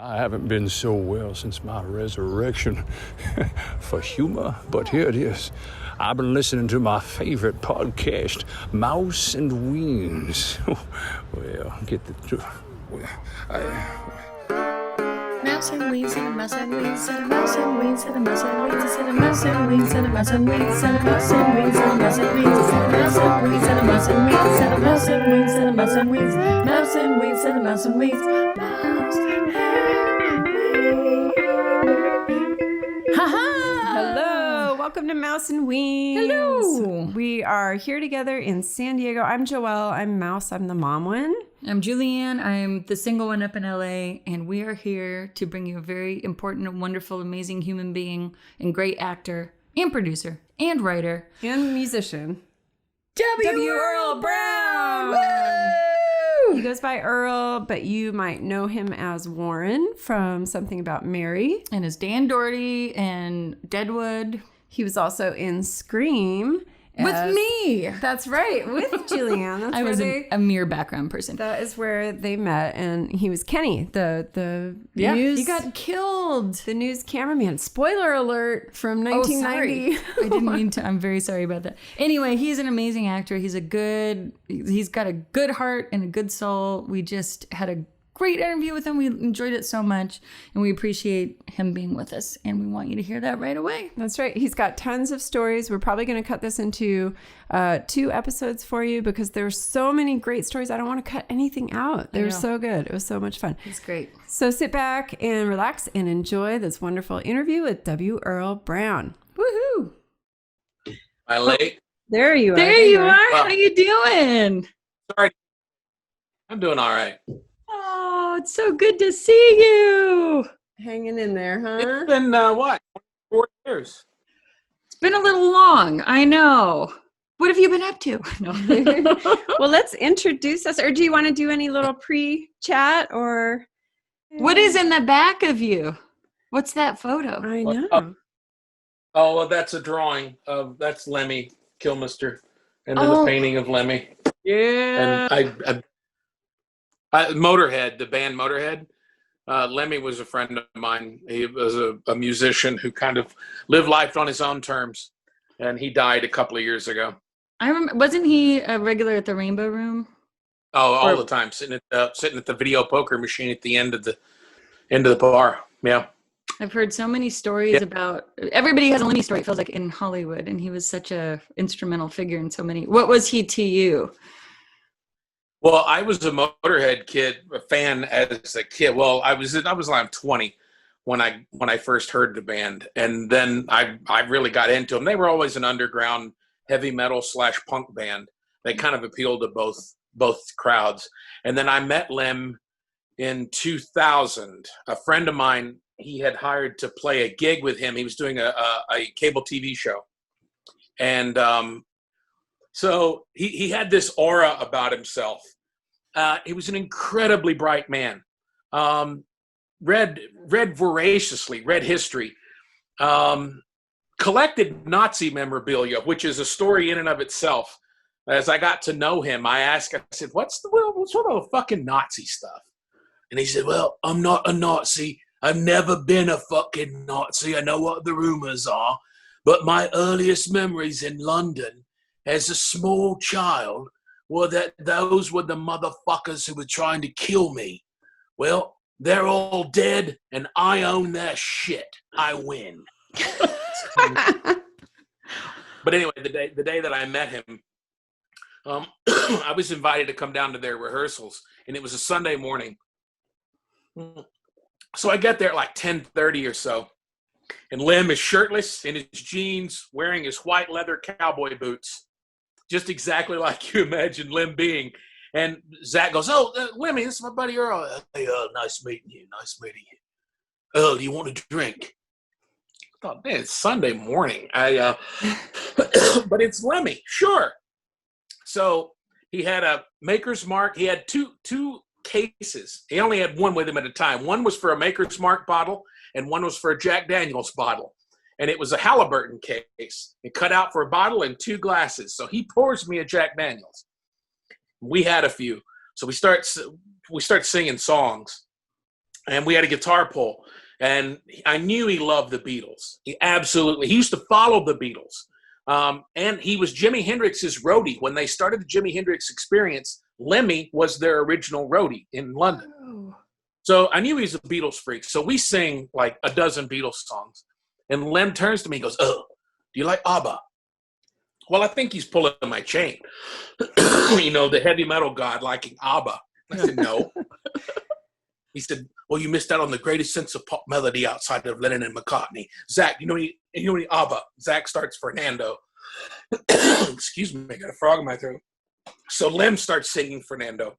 I haven't been so well since my resurrection for humor, but here it is. I've been listening to my favorite podcast, Mouse and Weens. Well, get the... Mouse and Weens and a mouse and Weens and a mouse and Weens and a mouse and Weens and a mouse and Weens and a mouse and Weens and a mouse and Weens and a mouse and Weens and a mouse and Weens and a mouse and Weens and a mouse and Weens and a mouse and Weens, mouse and Weens and a mouse and Weens, mouse and Weens. Hello, welcome to Mouse and Weens. Hello. We are here together in San Diego. I'm Joelle. I'm Mouse. I'm the mom one. I'm Julianne. I'm the single one up in LA, and we are here to bring you a very important and wonderful, amazing human being and great actor and producer and writer And musician. W. Earl Brown. Woo! He goes by Earle, but you might know him as Warren from Something About Mary. And is Dan Dority and Deadwood. He was also in Scream. With me. That's right, with Julianne. That's I was where a mere background person. that is where they met, and he was Kenny, the Yeah, news. he got killed. The news cameraman. Spoiler alert from 1990. I didn't mean to. I'm very sorry about that. Anyway, he's an amazing actor. He's got a good heart and a good soul. We just had a great interview with him. We enjoyed it so much, and we appreciate him being with us, and we want you to hear that right away. That's right. He's got tons of stories. We're probably going to cut this into 2 episodes for you because there's so many great stories. I don't want to cut anything out. They're so good. It was so much fun. It's great. So sit back and relax and enjoy this wonderful interview with W. Earl Brown. Woohoo! Am I late? There you are. There you are. How you doing? Sorry. I'm doing all right. Oh, it's so good to see you. Hanging in there, huh? It's been, 4 years? It's been a little long. I know. What have you been up to? No. Well, let's introduce us. Or do you want to do any little pre-chat or? What is in the back of you? What's that photo? I know. Oh, well, that's a drawing of, that's Lemmy Kilmister. And then Oh. the painting of Lemmy. Yeah. And Motörhead, the band Motörhead. Lemmy was a friend of mine. He was a musician who kind of lived life on his own terms. And he died a couple of years ago. I remember. Wasn't he a regular at the Rainbow Room? Oh, all the time, sitting at the video poker machine at the end of the bar. Yeah. I've heard so many stories about. Everybody has a Lemmy story. It feels like in Hollywood, and he was such a instrumental figure in so many. What was he to you? Well, I was a Motörhead fan as a kid. Well, I was around 20 when I first heard the band, and then I really got into them. They were always an underground heavy metal / punk band. They kind of appealed to both crowds. And then I met Lem in 2000. A friend of mine, he had hired to play a gig with him. He was doing a cable TV show, and so he had this aura about himself. He was an incredibly bright man. Read voraciously, read history, collected Nazi memorabilia, which is a story in and of itself. As I got to know him, I said, what's sort of fucking Nazi stuff? And he said, well, I'm not a Nazi. I've never been a fucking Nazi. I know what the rumors are. But my earliest memories in London as a small child were that those were the motherfuckers who were trying to kill me. Well, they're all dead, and I own their shit. I win. But anyway, the day that I met him, I was invited to come down to their rehearsals, and it was a Sunday morning. So I get there at like 10:30 or so, and Lem is shirtless in his jeans, wearing his white leather cowboy boots, just exactly like you imagine Lem being. And Zach goes, oh, Lemmy, this is my buddy Earl. Hey, nice meeting you. Nice meeting you. Earl, do you want a drink? I thought, man, it's Sunday morning. But it's Lemmy, sure. So he had a Maker's Mark. He had two cases. He only had one with him at a time. One was for a Maker's Mark bottle, and one was for a Jack Daniels bottle. And it was a Halliburton case. It cut out for a bottle and 2 glasses. So he pours me a Jack Daniels. We had a few. So we start singing songs. and we had a guitar pull. And I knew he loved the Beatles. He used to follow the Beatles. And he was Jimi Hendrix's roadie. When they started the Jimi Hendrix Experience, Lemmy was their original roadie in London. Oh. So I knew he was a Beatles freak. So we sing like a dozen Beatles songs. And Lem turns to me and goes, "Oh, do you like ABBA?" Well, I think he's pulling my chain. The heavy metal god liking ABBA. I said, "No." He said, "Well, you missed out on the greatest sense of pop melody outside of Lennon and McCartney. Zach, you know any ABBA?" Zach starts Fernando. Excuse me, I got a frog in my throat. So Lem starts singing Fernando.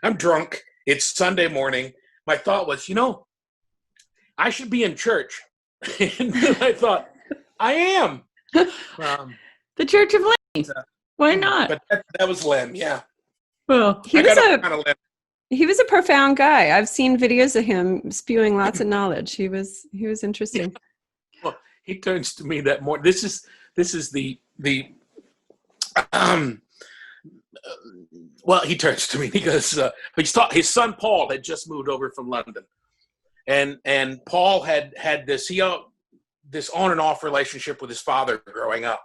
I'm drunk. It's Sunday morning. My thought was, I should be in church. And then I thought, I am. The Church of Lemmy. Why not? But that was Lem, yeah. Well, He was a profound guy. I've seen videos of him spewing lots of knowledge. He was interesting. Well, he turns to me that morning. This is the he turns to me because his son Paul had just moved over from London, and Paul had this this on and off relationship with his father growing up,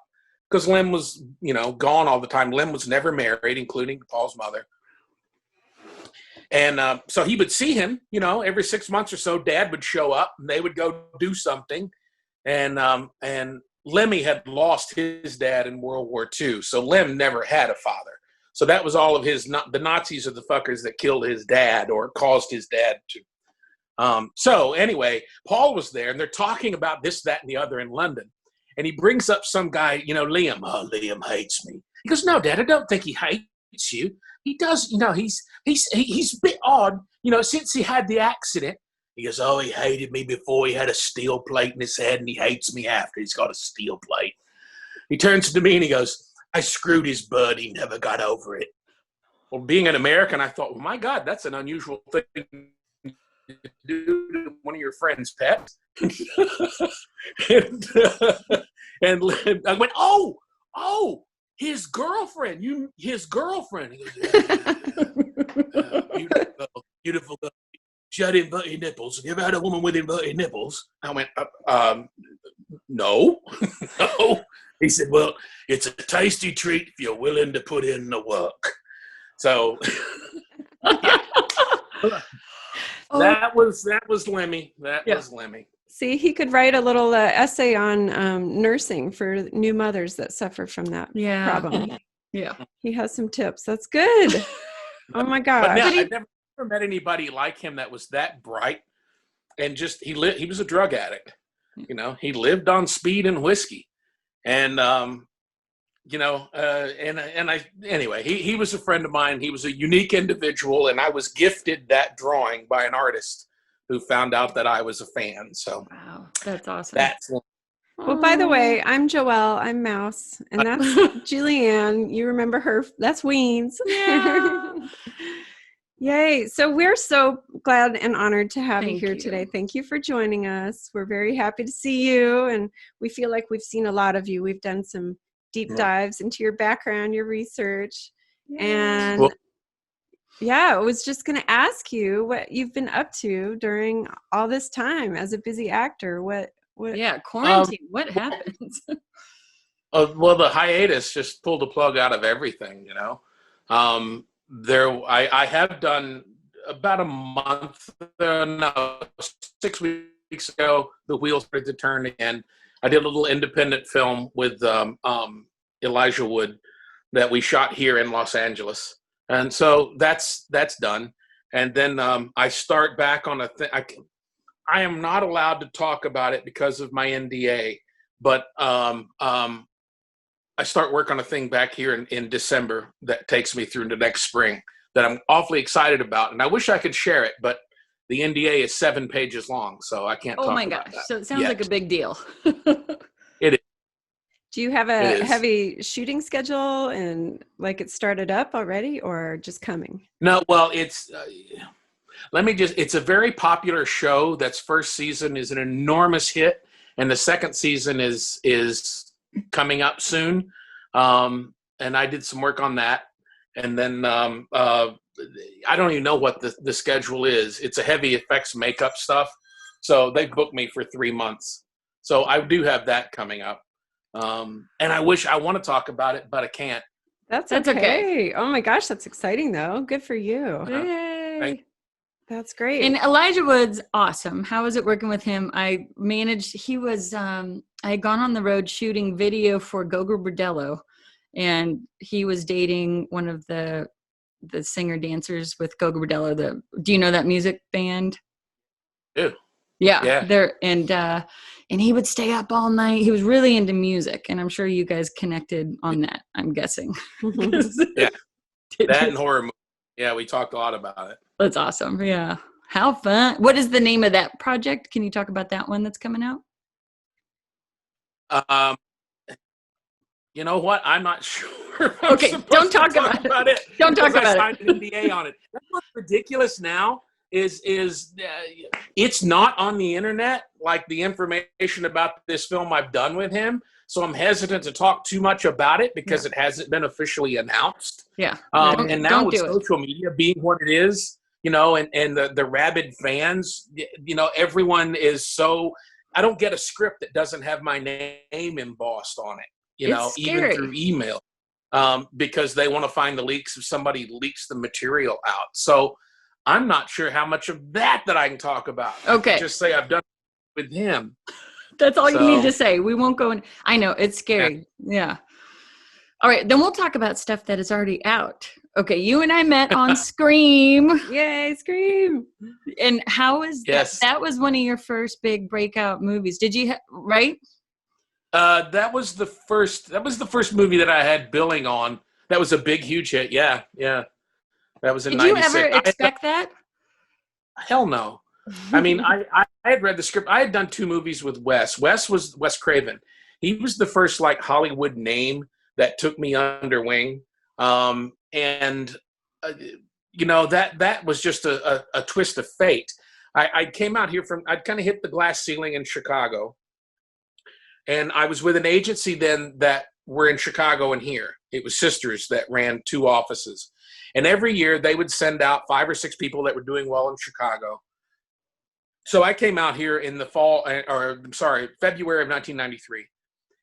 because Lem was gone all the time. Lem was never married, including Paul's mother. And so he would see him, every 6 months or so. Dad would show up, and they would go do something. And Lemmy had lost his dad in World War II, so Lem never had a father. So that was all of the Nazis are the fuckers that killed his dad or caused his dad to. So anyway, Paul was there, and they're talking about this, that, and the other in London. And he brings up some guy, Liam. "Oh, Liam hates me." He goes, "No, Dad, I don't think he hates you. He does, he's a bit odd, since he had the accident." He goes, "Oh, he hated me before he had a steel plate in his head, and he hates me after he's got a steel plate." He turns to me and he goes, "I screwed his bud. He never got over it." Well, being an American, I thought, well, my God, that's an unusual thing to do to one of your friends' pets. and I went, oh, his girlfriend. His girlfriend. He goes, beautiful girl. She had inverted nipples. Have you ever had a woman with inverted nipples? I went, no. No. He said, "Well, it's a tasty treat if you're willing to put in the work." So that was Lemmy. That was Lemmy. See, he could write a little essay on nursing for new mothers that suffer from that problem. Yeah. He has some tips. That's good. Oh my God. But I've never met anybody like him that was that bright, and just he was a drug addict. He lived on speed and whiskey, and anyway, he was a friend of mine. He was a unique individual, and I was gifted that drawing by an artist who found out that I was a fan. So wow, that's awesome. That's well, by the way, I'm Joelle. I'm Mouse, and that's Julianne. You remember her? That's Weens. Yeah. Yay. So we're so glad and honored to have you Thank here you. today. Thank you for joining us. We're very happy to see you, and we feel like we've seen a lot of you. We've done some deep dives into your background, your research, and I was just going to ask you what you've been up to during all this time as a busy actor. What? Yeah, quarantine. What happens? well, the hiatus just pulled the plug out of everything. I have done about a month, 6 weeks ago, the wheels started to turn again. I did a little independent film with Elijah Wood that we shot here in Los Angeles. And so that's done. And then I start back on a thing. I am not allowed to talk about it because of my NDA, but I start work on a thing back here in December that takes me through into next spring that I'm awfully excited about. And I wish I could share it, but the NDA is 7 pages long, so I can't talk about that. So it sounds like a big deal. It is. Do you have a heavy shooting schedule and like it started up already or just coming? No, well, it's it's a very popular show. That's first season is an enormous hit, and the second season is coming up soon. And I did some work on that. And then I don't even know what the schedule is. It's a heavy effects makeup stuff. So they booked me for 3 months. So I do have that coming up. And I want to talk about it, but I can't. That's okay. Oh my gosh, that's exciting though. Good for you. Yay. That's great. And Elijah Wood's awesome. How was it working with him? I had gone on the road shooting video for Gogo Bordello, and he was dating one of the singer dancers with Gogo Bordello. Do you know that music band? Ew. Yeah. There and he would stay up all night. He was really into music, and I'm sure you guys connected on that, I'm guessing. Yeah. That and horror movie. Yeah, we talked a lot about it. That's awesome. Yeah. How fun. What is the name of that project? Can you talk about that one that's coming out? You know what? I'm not sure. Okay, don't talk about it. Don't talk about it. I signed an NDA on it. That's what's ridiculous now is it's not on the internet, like the information about this film I've done with him. So I'm hesitant to talk too much about it because it hasn't been officially announced. Yeah. And now with social media being what it is, and the rabid fans, everyone is so, I don't get a script that doesn't have my name embossed on it, even through email, because they want to find the leaks if somebody leaks the material out. So I'm not sure how much of that I can talk about. Okay. I can just say I've done it with him. That's all you need to say. We won't go in. I know it's scary. Yeah. All right. Then we'll talk about stuff that is already out. Okay. You and I met on Scream. Yay, Scream. And how is that? Yes. That was one of your first big breakout movies. Did you, right? That was the first movie that I had billing on. That was a big, huge hit. Yeah. Yeah. That was in 96. Did you ever expect that? Hell no. I mean, I had read the script. I had done 2 movies with Wes. Wes was Wes Craven. He was the first Hollywood name that took me under wing. That was just a twist of fate. I came out here I'd kind of hit the glass ceiling in Chicago. And I was with an agency then that were in Chicago and here. It was Sisters that ran 2 offices. And every year they would send out 5 or 6 people that were doing well in Chicago. So I came out here in the February of 1993,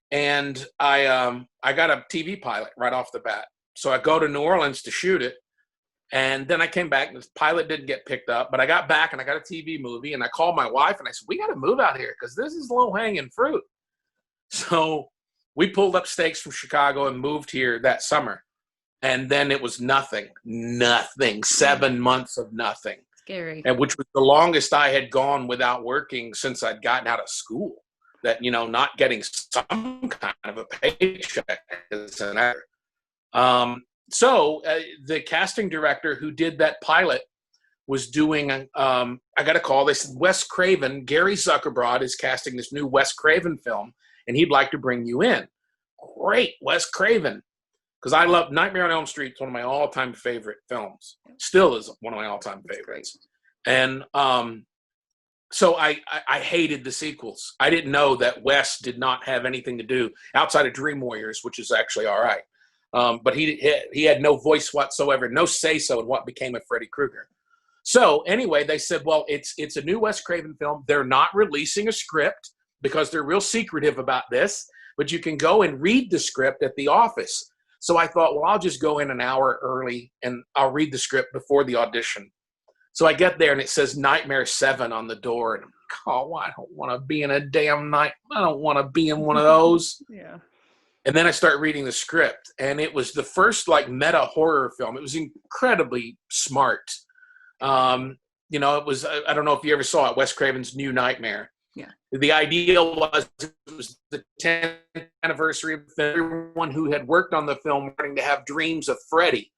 and I got a TV pilot right off the bat. So I go to New Orleans to shoot it, and then I came back, and the pilot didn't get picked up, but I got back, and I got a TV movie, and I called my wife, and I said, we got to move out here, because this is low-hanging fruit. So we pulled up stakes from Chicago and moved here that summer, and then it was nothing, 7 months of nothing. Scary. And which was the longest I had gone without working since I'd gotten out of school. That, not getting some kind of a paycheck is an error. So the casting director who did that pilot was doing, I got a call. They said, Wes Craven, Gary Zuckerbrod is casting this new Wes Craven film, and he'd like to bring you in. Great, Wes Craven. Because I love Nightmare on Elm Street. It's one of my all-time favorite films. Still is one of my all-time favorites. And so I hated the sequels. I didn't know that Wes did not have anything to do outside of Dream Warriors, which is actually all right. But he had no voice whatsoever, no say-so in what became of Freddy Krueger. So anyway, they said, well, it's a new Wes Craven film. They're not releasing a script because they're real secretive about this, but you can go and read the script at the office. So I thought, well, I'll just go in an hour early and I'll read the script before the audition. So I get there and it says Nightmare 7 on the door. And I'm like, oh, I don't want to be in a damn night. I don't want to be in one of those. Yeah. And then I start reading the script. And it was the first meta horror film. It was incredibly smart. It was, I don't know if you ever saw it, Wes Craven's New Nightmare. Yeah. The idea was it was the 10th anniversary of everyone who had worked on the film wanting to have dreams of Freddy.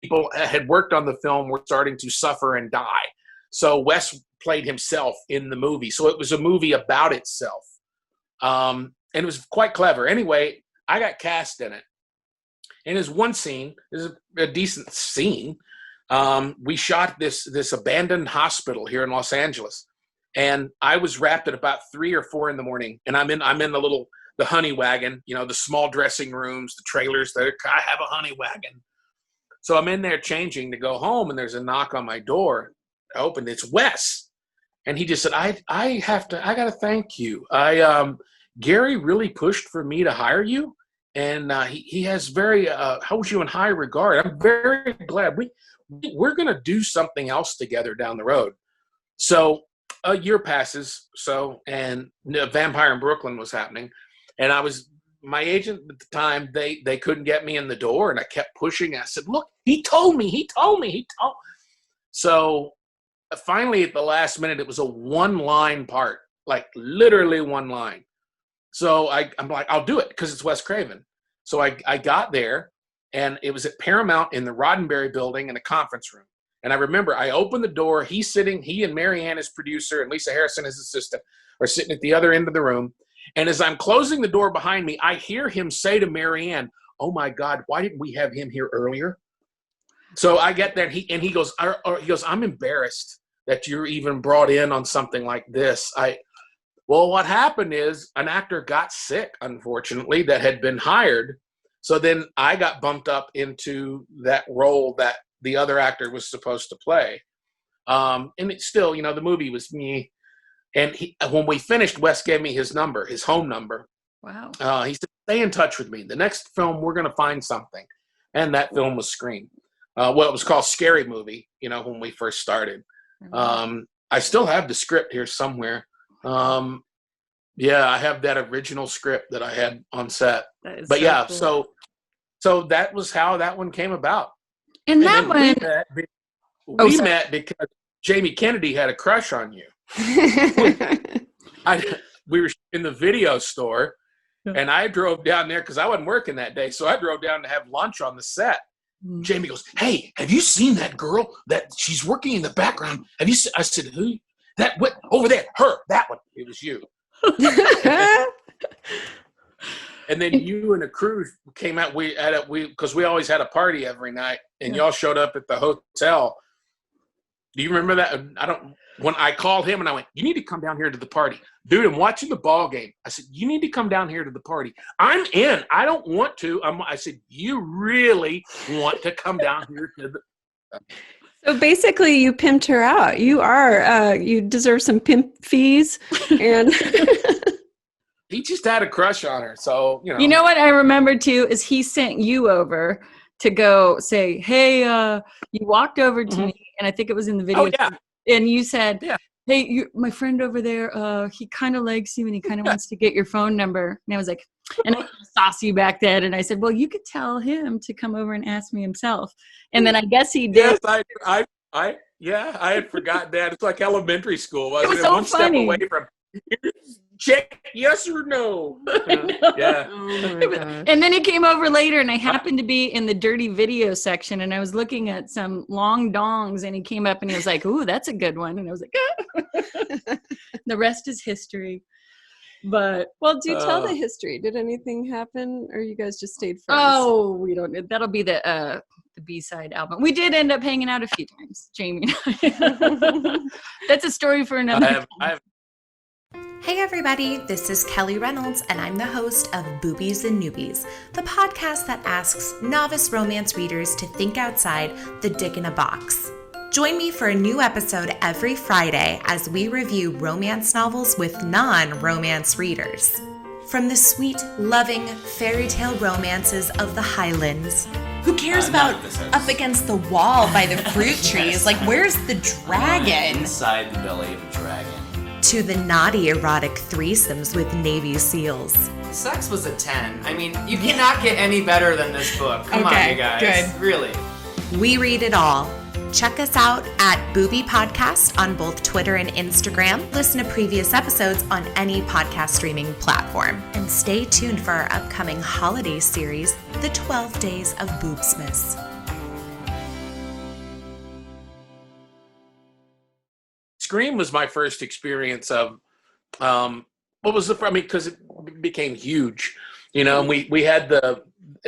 People had worked on the film were starting to suffer and die. So Wes played himself in the movie. So it was a movie about itself. And it was quite clever. Anyway, I got cast in it. And there's one scene, there's a decent scene. We shot this abandoned hospital here in Los Angeles. And I was wrapped at about 3 or 4 in the morning, and I'm in the honey wagon, the small dressing rooms, the trailers. I have a honey wagon. So I'm in there changing to go home, and there's a knock on my door. I opened. It's Wes, and he just said, I gotta thank you. Gary really pushed for me to hire you, and he has holds you in high regard. I'm very glad. We're gonna do something else together down the road. So a year passes, and Vampire in Brooklyn was happening, and my agent at the time, they couldn't get me in the door, and I kept pushing. I said, look, he told me. So finally at the last minute, it was a one-line part, like literally one line. So I'm like, I'll do it because it's Wes Craven. So I got there, and it was at Paramount in the Roddenberry building in a conference room. And I remember I opened the door. He and Marianne, his producer, and Lisa Harrison, his assistant, are sitting at the other end of the room. And as I'm closing the door behind me, I hear him say to Marianne, oh my God, why didn't we have him here earlier? So I get there, and he goes, I'm embarrassed that you're even brought in on something like this. Well, what happened is an actor got sick, unfortunately, that had been hired. So then I got bumped up into that role that the other actor was supposed to play. And it's still, the movie was me. And when we finished, Wes gave me his number, his home number. Wow. He said, stay in touch with me. The next film, we're going to find something. And that film was Scream. It was called Scary Movie, when we first started. I still have the script here somewhere. I have that original script that I had on set. But cool. So that was how that one came about. And that one, we met because Jamie Kennedy had a crush on you. We were in the video store, and I drove down there because I wasn't working that day. So I drove down to have lunch on the set. Jamie goes, hey, have you seen that girl that she's working in the background? Have you seen? I said, who? What? Over there, her, that one. It was you. And then you and a crew came out. Because we always had a party every night, and y'all showed up at the hotel. Do you remember that? When I called him and I went, you need to come down here to the party. Dude, I'm watching the ball game. I said, you need to come down here to the party. I'm in. I don't want to. I said, you really want to come down here to the... So basically you pimped her out. You deserve some pimp fees. And he just had a crush on her. So, You know what I remember too is he sent you over to go say, hey, you walked over to me, and I think it was in the video. Oh, yeah. And you said, hey, my friend over there, he kind of likes you, and he kind of wants to get your phone number. And I was like, and I was saucy back then. And I said, well, you could tell him to come over and ask me himself. And then I guess he did. Yes, I had forgotten that. It's like elementary school. It was so one funny. Step away from check yes or no. Yeah. oh my gosh. And then he came over later, and I happened to be in the dirty video section, and I was looking at some long dongs, and he came up and he was like, ooh, that's a good one. And I was like, ah. The rest is history. But Well, do tell the history. Did anything happen, or you guys just stayed friends? oh, we don't. That'll be the B-side album. We did end up hanging out a few times, Jamie and I. That's a story for another. Hey everybody, this is Kelly Reynolds, and I'm the host of Boobies and Newbies, the podcast that asks novice romance readers to think outside the dick in a box. Join me for a new episode every Friday as we review romance novels with non-romance readers. From the sweet, loving fairy tale romances of the Highlands. Who cares about up against the wall by the fruit trees? Like, where's the dragon? Inside the belly of a dragon. To the naughty erotic threesomes with Navy SEALs. Sex was a 10. I mean, you cannot get any better than this book. Come on, you guys. Good. Really. We read it all. Check us out at Booby Podcast on both Twitter and Instagram. Listen to previous episodes on any podcast streaming platform. And stay tuned for our upcoming holiday series, The 12 Days of Boobsmas. Scream was my first experience of what was because it became huge, and we had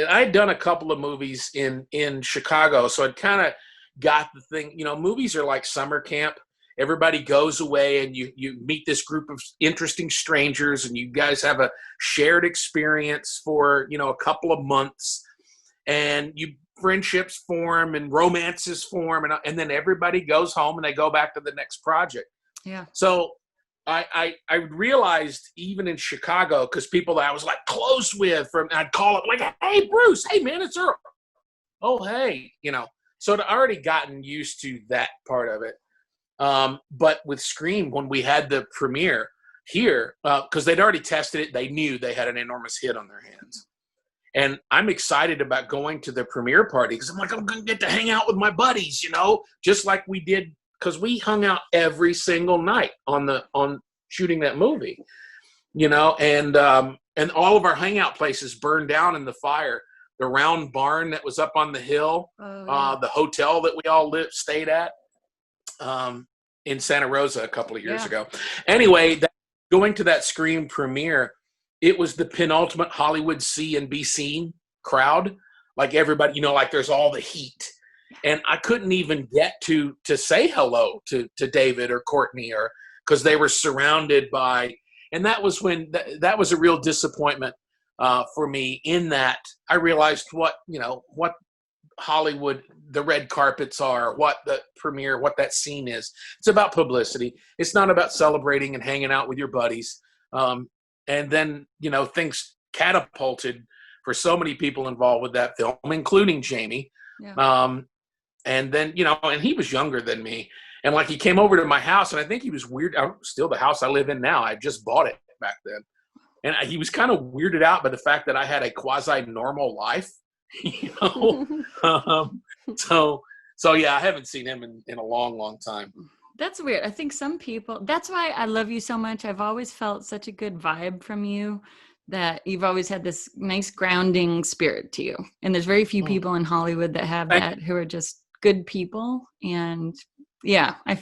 I'd done a couple of movies in Chicago, so I'd kind of got the thing, movies are like summer camp. Everybody goes away and you meet this group of interesting strangers, and you guys have a shared experience for, a couple of months, and you friendships form and romances form, and then everybody goes home and they go back to the next project. Yeah. So I realized even in Chicago, because people that I was like close with, I'd call up like, hey, Bruce, hey man, it's Earl. Oh, hey, so I'd already gotten used to that part of it. But with Scream, when we had the premiere here, because they'd already tested it, they knew they had an enormous hit on their hands. And I'm excited about going to the premiere party because I'm like, I'm going to get to hang out with my buddies, just like we did, because we hung out every single night on shooting that movie, and all of our hangout places burned down in the fire. The round barn that was up on the hill, the hotel that we all stayed at in Santa Rosa a couple of years ago. Anyway, going to that Scream premiere, it was the penultimate Hollywood see and be seen crowd. Like everybody, like there's all the heat. And I couldn't even get to say hello to David or Courtney, or because they were surrounded by, and that was when that was a real disappointment for me, in that I realized what Hollywood, the red carpets are, what the premiere, what that scene is. It's about publicity. It's not about celebrating and hanging out with your buddies. And then, things catapulted for so many people involved with that film, including Jamie. Yeah. And then, and he was younger than me. And like he came over to my house, and I think he was weird. Still the house I live in now. I just bought it back then. And he was kind of weirded out by the fact that I had a quasi-normal life, So yeah, I haven't seen him in a long, long time. That's weird. I think some people, that's why I love you so much. I've always felt such a good vibe from you, that you've always had this nice grounding spirit to you. And there's very few people in Hollywood that have that, who are just good people. And yeah, I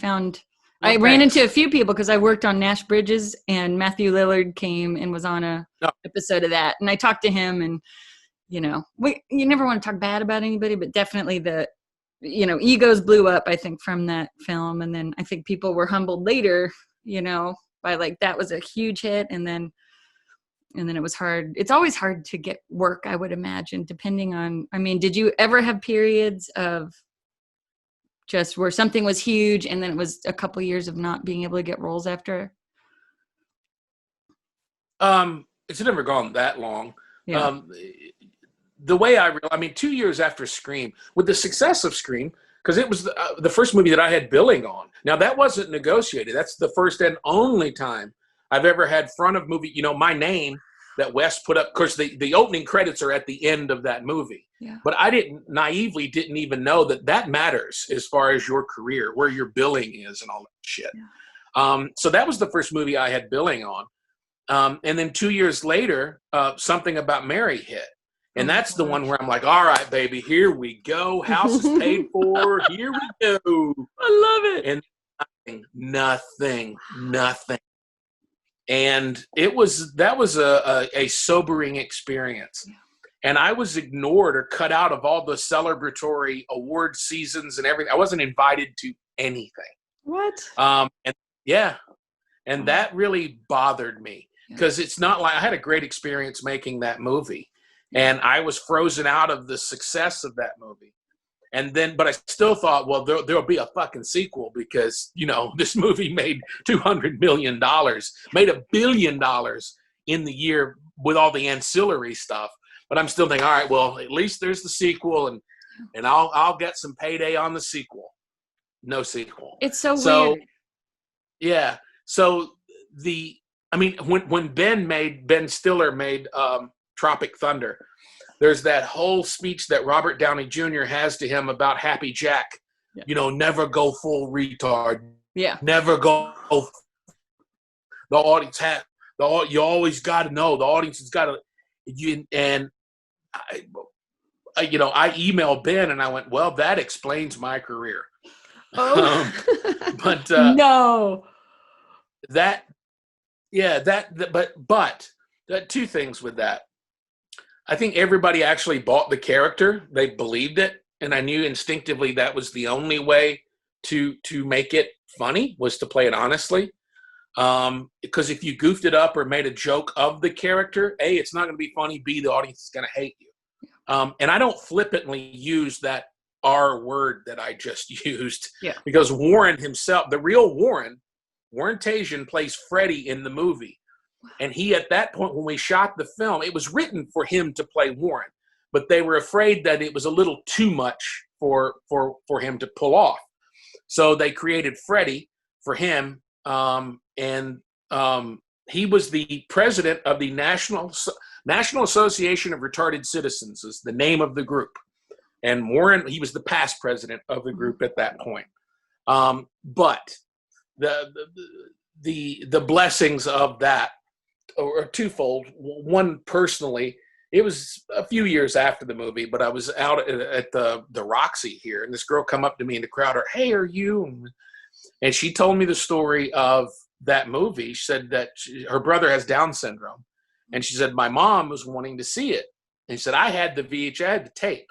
ran into a few people because I worked on Nash Bridges, and Matthew Lillard came and was on a episode of that. And I talked to him, and, you never want to talk bad about anybody, but definitely the egos blew up, I think, from that film. And then I think people were humbled later, by like, that was a huge hit. And then it was hard. It's always hard to get work, I would imagine, depending on, did you ever have periods of just where something was huge and then it was a couple years of not being able to get roles after? It's never gone that long. Yeah. The way 2 years after Scream, with the success of Scream, because it was the first movie that I had billing on. Now, that wasn't negotiated. That's the first and only time I've ever had front of movie, my name that Wes put up. Of course, the opening credits are at the end of that movie. Yeah. But I naively didn't even know that matters as far as your career, where your billing is and all that shit. Yeah. So that was the first movie I had billing on. And then 2 years later, Something About Mary hit. And that's the one where I'm like, all right, baby, here we go. House is paid for. Here we go. I love it. And nothing. And that was a sobering experience. Yeah. And I was ignored or cut out of all the celebratory award seasons and everything. I wasn't invited to anything. What? And that really bothered me, because it's not like I had a great experience making that movie. And I was frozen out of the success of that movie. And then, but I still thought, well, there'll be a fucking sequel, because, this movie made $200 million, made $1 billion in the year with all the ancillary stuff. But I'm still thinking, all right, well, at least there's the sequel, and I'll get some payday on the sequel. No sequel. It's so weird. Yeah. So when Ben Stiller made Tropic Thunder, there's that whole speech that Robert Downey Jr. has to him about Happy Jack. Yeah. Never go full retard. Yeah. Never go. The audience you always got to know. The audience has got to. I emailed Ben and I went, well, that explains my career. Oh. But no. But two things with that. I think everybody actually bought the character. They believed it. And I knew instinctively that was the only way to make it funny, was to play it honestly. Because if you goofed it up or made a joke of the character, A, it's not going to be funny. B, the audience is going to hate you. And I don't flippantly use that R word that I just used, Yeah. because Warren himself, the real Warren Tajan plays Freddie in the movie. And he, at that point, when we shot the film, it was written for him to play Warren, but they were afraid that it was a little too much for him to pull off. So they created Freddie for him. He was the president of the National Association of Retarded Citizens, is the name of the group. And Warren, he was the past president of the group at that point. But the blessings of that are twofold. One, personally, it was a few years after the movie, but I was out at the Roxy here, and this girl come up to me in the crowd, "Hey, are you?" And she told me the story of that movie. She said that her brother has Down syndrome, and she said my mom was wanting to see it, and she said I had the VHS, I had the tape,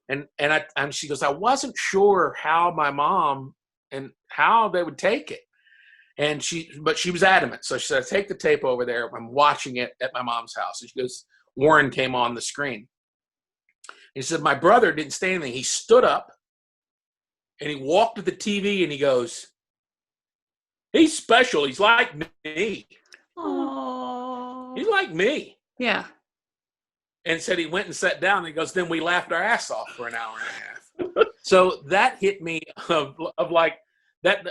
and she goes, I wasn't sure how my mom and how they would take it. But she was adamant. So she said, take the tape over there. I'm watching it at my mom's house. And she goes, Warren came on the screen. He said, my brother didn't say anything. He stood up and he walked to the TV and he goes, he's special. He's like me. Oh. He's like me. Yeah. And said he went and sat down and he goes, then we laughed our ass off for an hour and a half. So that hit me of like, that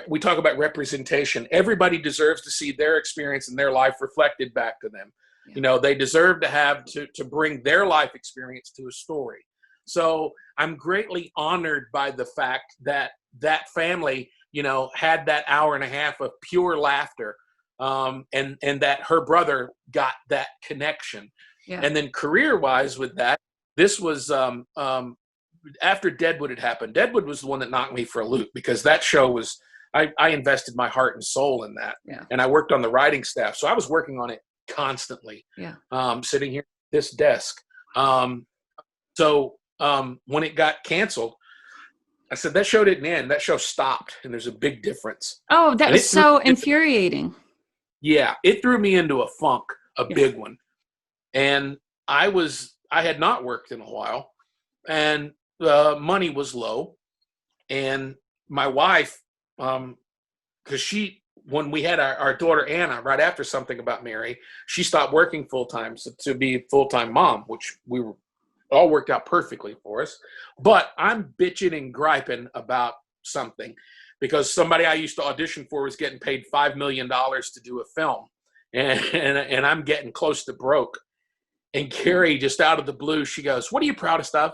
we talk about representation. Everybody deserves to see their experience and their life reflected back to them. Yeah. You know, they deserve to have to bring their life experience to a story. So I'm greatly honored by the fact that that family, you know, had that hour and a half of pure laughter, and that her brother got that connection. Yeah. And then career-wise with that, this was after Deadwood had happened. Deadwood was the one that knocked me for a loop, because that show was, I invested my heart and soul in that. Yeah. And I worked on the writing staff. So I was working on it constantly, sitting here at this desk. So when it got canceled, I said, that show didn't end. That show stopped. And there's a big difference. Oh, that was so infuriating. Yeah. It threw me into a funk, a big one. And I had not worked in a while, and money was low. And my wife, because when we had our daughter Anna, right after Something About Mary, she stopped working full-time to be a full-time mom, which all worked out perfectly for us. But I'm bitching and griping about something, because somebody I used to audition for was getting paid $5 million to do a film. And I'm getting close to broke. And Carrie, just out of the blue, she goes, what are you proudest of?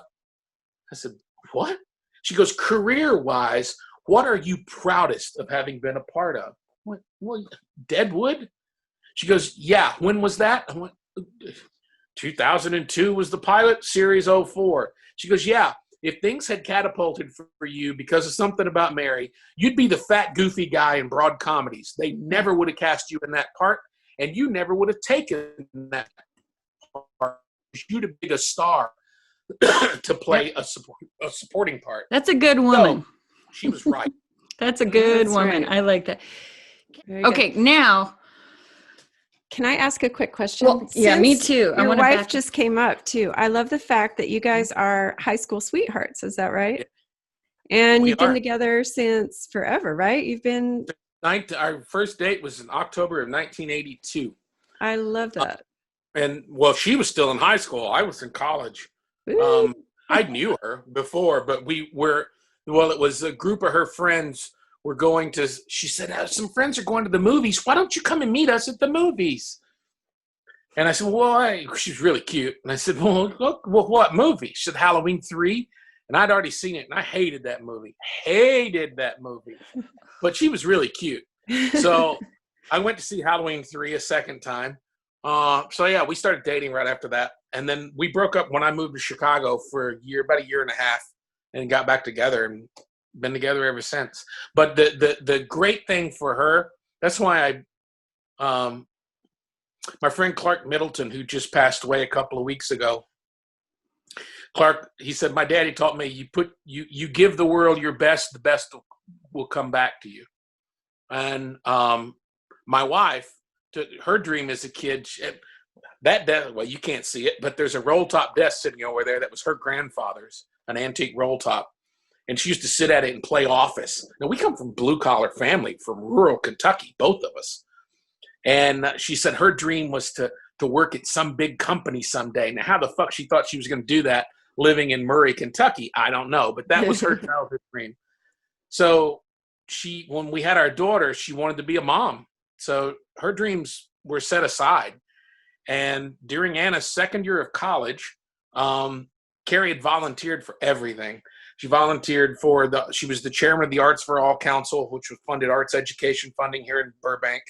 I said, what? She goes, career-wise, what are you proudest of having been a part of? I went, well, Deadwood? She goes, yeah. When was that? I went, 2002 was the pilot, series 04. She goes, yeah. If things had catapulted for you because of Something About Mary, you'd be the fat, goofy guy in broad comedies. They never would have cast you in that part, and you never would have taken that part. You'd have been a star to play a supporting part. That's a good woman. So, she was right. That's a good woman. Right. I like that. Okay, now. Can I ask a quick question? Well, yeah, me too. Your wife just came up too. I love the fact that you guys are high school sweethearts. Is that right? And you've been together since forever, right? You've been. Our first date was in October of 1982. I love that. And well, she was still in high school. I was in college. I knew her before, but it was a group of her friends were going to, she said, some friends are going to the movies. Why don't you come and meet us at the movies? And I said, well, she's really cute. And I said, well, what movie? She said, Halloween 3. And I'd already seen it, and I hated that movie. But she was really cute. So I went to see Halloween 3 a second time. So yeah, we started dating right after that. And then we broke up when I moved to Chicago for about a year and a half, and got back together and been together ever since. But the great thing for her, that's why my friend Clark Middleton, who just passed away a couple of weeks ago, Clark, he said, my daddy taught me, you give the world your best, the best will come back to you. And my wife, her dream as a kid, that desk, well, you can't see it, but there's a roll top desk sitting over there that was her grandfather's, an antique roll top. And she used to sit at it and play office. Now, we come from blue collar family from rural Kentucky, both of us. And she said her dream was to work at some big company someday. Now, how the fuck she thought she was going to do that living in Murray, Kentucky, I don't know. But that was her childhood dream. So when we had our daughter, she wanted to be a mom. So her dreams were set aside. And during Anna's second year of college, Carrie had volunteered for everything. She volunteered she was the chairman of the Arts for All Council, which was funded arts education funding here in Burbank.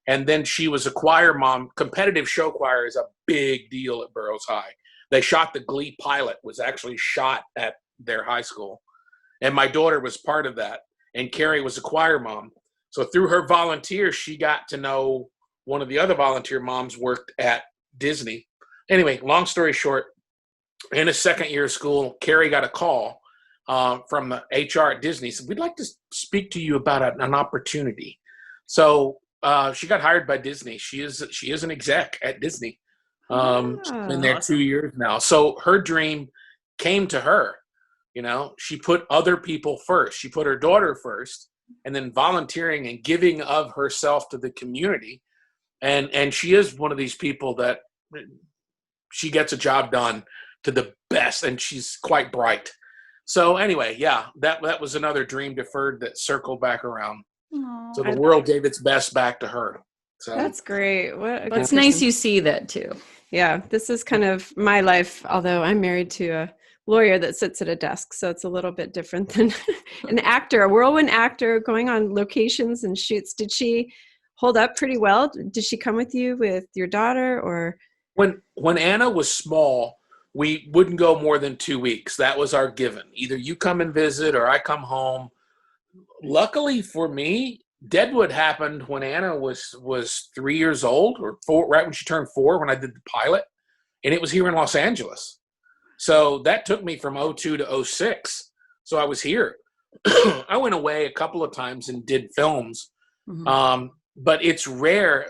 And then she was a choir mom. Competitive show choir is a big deal at Burroughs High. They shot the Glee pilot, was actually shot at their high school. And my daughter was part of that. And Carrie was a choir mom. So through her volunteers, she got to know one of the other volunteer moms worked at Disney. Anyway, long story short, in his second year of school, Carrie got a call from the HR at Disney. Said, we'd like to speak to you about an opportunity. So she got hired by Disney. She is an exec at Disney. Been there 2 years now. So her dream came to her. You know, she put other people first. She put her daughter first, and then volunteering and giving of herself to the community. And she is one of these people that she gets a job done to the best, and she's quite bright. So anyway, yeah, that was another dream deferred that circled back around. Aww. So the world gave its best back to her. So That's great. It's nice you see that too. Yeah, this is kind of my life, although I'm married to a lawyer that sits at a desk, so it's a little bit different than an actor, a whirlwind actor going on locations and shoots. Did she hold up pretty well? Did she come with you with your daughter, or? When Anna was small, we wouldn't go more than 2 weeks. That was our given. Either you come and visit or I come home. Luckily for me, Deadwood happened when Anna was 3 years old, or 4, right when she turned 4, when I did the pilot, and it was here in Los Angeles. So that took me from 02 to 06. So I was here. I went away a couple of times and did films, but it's rare.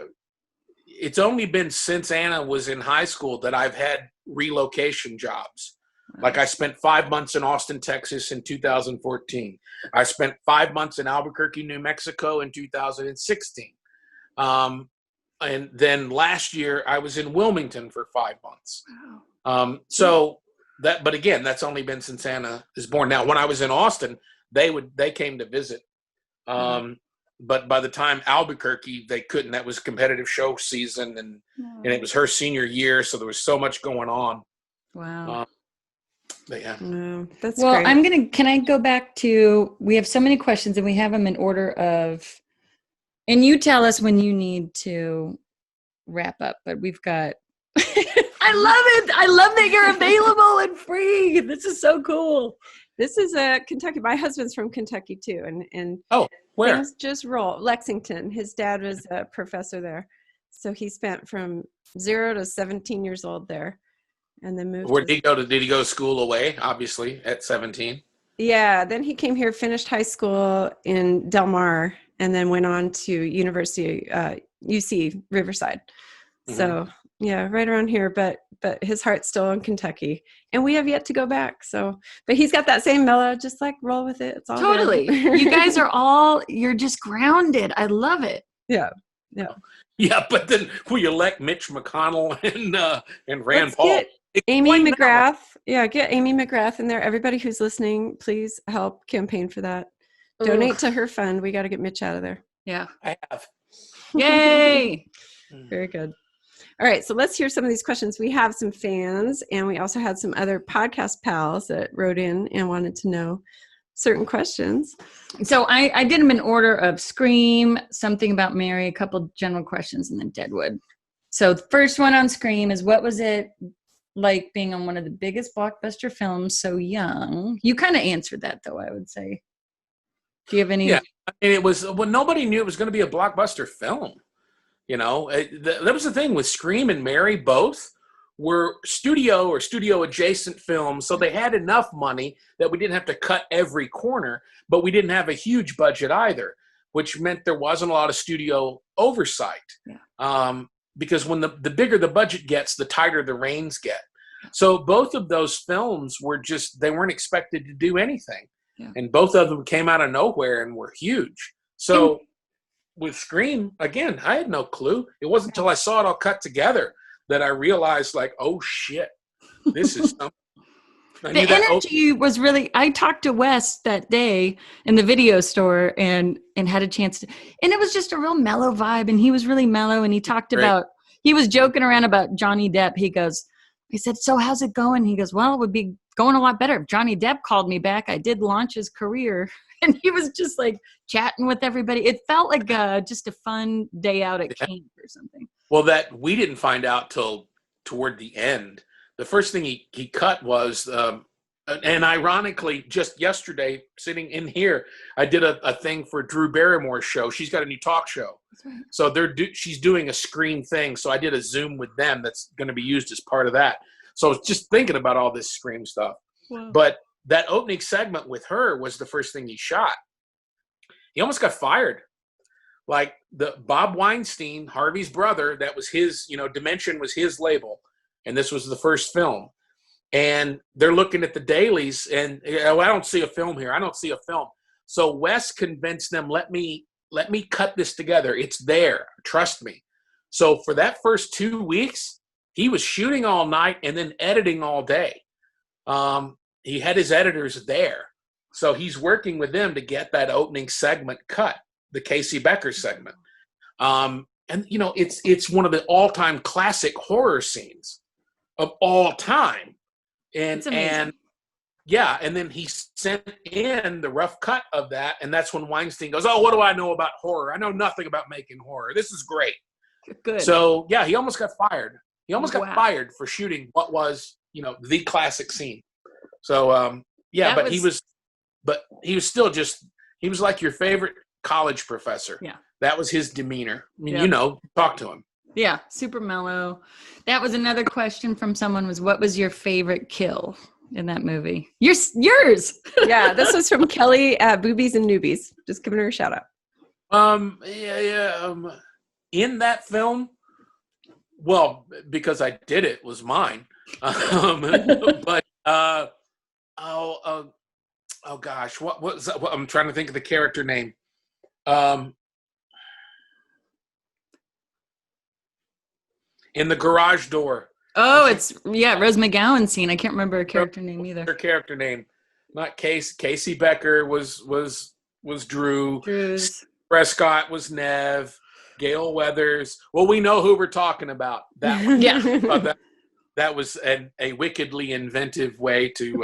It's only been since Anna was in high school that I've had relocation jobs. Like I spent 5 months in Austin, Texas in 2014. I spent 5 months in Albuquerque, New Mexico in 2016. And then last year I was in Wilmington for 5 months. But again, that's only been since Anna is born. Now, when I was in Austin, they came to visit. But by the time Albuquerque, they couldn't. That was competitive show season, and it was her senior year, so there was so much going on. Wow. But yeah. That's well, great. can I go back to, we have so many questions and we have them in order of, and you tell us when you need to wrap up, but we've got, I love it. I love that you're available and free. This is so cool. This is Kentucky. My husband's from Kentucky too. And where? Things just roll. Lexington. His dad was a professor there. So he spent from 0 to 17 years old there. And then moved. Where did he go to? Did he go to school away? Obviously, at 17. Yeah. Then he came here, finished high school in Del Mar, and then went on to University UC Riverside. So yeah, right around here. But his heart's still in Kentucky, and we have yet to go back. So, but he's got that same mellow. Just like roll with it. It's all totally. You guys are you're just grounded. I love it. Yeah. Yeah, but then we elect Mitch McConnell and Rand Paul. Get Amy McGrath. Yeah, get Amy McGrath in there. Everybody who's listening, please help campaign for that. Donate to her fund. We got to get Mitch out of there. Yeah. I have. Yay. Very good. All right, so let's hear some of these questions. We have some fans, and we also had some other podcast pals that wrote in and wanted to know certain questions. So I did them in order of Scream, Something About Mary, a couple general questions, and then Deadwood. So the first one on Scream is, what was it like being on one of the biggest blockbuster films so young? You kind of answered that, though, I would say. Do you have any? Yeah, and it was, well, nobody knew it was going to be a blockbuster film. You know, that was the thing with Scream and Mary. Both were studio or studio adjacent films. So they had enough money that we didn't have to cut every corner, but we didn't have a huge budget either, which meant there wasn't a lot of studio oversight. Yeah. because when the bigger the budget gets, the tighter the reins get. So both of those films were they weren't expected to do anything. Yeah. And both of them came out of nowhere and were huge. So with Scream, again, I had no clue. It wasn't until I saw it all cut together that I realized, like, oh shit, this is something. The energy was really, I talked to Wes that day in the video store and had a chance to, and it was just a real mellow vibe, and he was really mellow, and he talked about, he was joking around about Johnny Depp. He said, so how's it going? He goes, well, it would be going a lot better if Johnny Depp called me back. I did launch his career. And he was just like chatting with everybody. It felt like just a fun day out at camp or something. Well, that we didn't find out till toward the end. The first thing he cut was, and ironically, just yesterday, sitting in here, I did a thing for Drew Barrymore's show. She's got a new talk show. Right. So she's doing a Scream thing. So I did a Zoom with them that's going to be used as part of that. So I was just thinking about all this Scream stuff. Wow. But that opening segment with her was the first thing he shot. He almost got fired. Like the Bob Weinstein, Harvey's brother, that was his, Dimension was his label. And this was the first film. And they're looking at the dailies and, I don't see a film here. I don't see a film. So Wes convinced them, let me cut this together. It's there. Trust me. So for that first 2 weeks, he was shooting all night and then editing all day. He had his editors there. So he's working with them to get that opening segment cut, the Casey Becker segment. And, it's one of the all-time classic horror scenes of all time. And then he sent in the rough cut of that, and that's when Weinstein goes, oh, what do I know about horror? I know nothing about making horror. This is great. Good. So, yeah, he almost got fired. He almost got fired for shooting what was, the classic scene. So, he was still he was like your favorite college professor. Yeah. That was his demeanor. I mean, talk to him. Yeah, super mellow. That was another question from someone was, what was your favorite kill in that movie? Yours. Yeah, this was from Kelly at Boobies and Newbies. Just giving her a shout out. In that film, well, because I did it, was mine. But oh gosh, what was that? I'm trying to think of the character name. In the garage door. Oh, it's Rose McGowan scene. I can't remember her character name either. Her character name, not Casey Becker was Drew. Drew's. Prescott was Nev. Gail Weathers. Well, we know who we're talking about. That one. Yeah. That was a wickedly inventive way to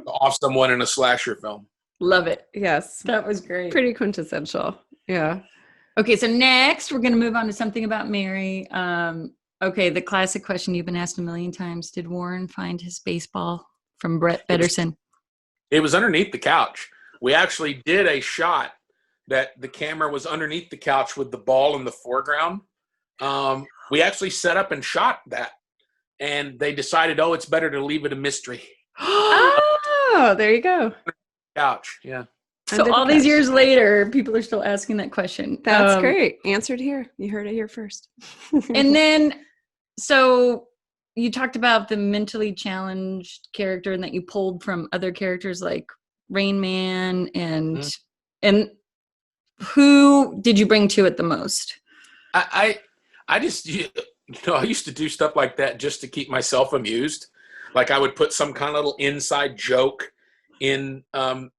off someone in a slasher film. Love it. Yes. That was great. Pretty quintessential. Yeah. Okay, so next we're going to move on to something about Mary. Okay, the classic question you've been asked a million times. Did Warren find his baseball from Brett Bederson? It was underneath the couch. We actually did a shot that the camera was underneath the couch with the ball in the foreground. We actually set up and shot that. And they decided, it's better to leave it a mystery. Oh, there you go. Couch, yeah. So all these years later, people are still asking that question. That's great. Answered here. You heard it here first. And then, so you talked about the mentally challenged character and that you pulled from other characters like Rain Man and who did you bring to it the most? I just, I used to do stuff like that just to keep myself amused. Like I would put some kind of little inside joke in a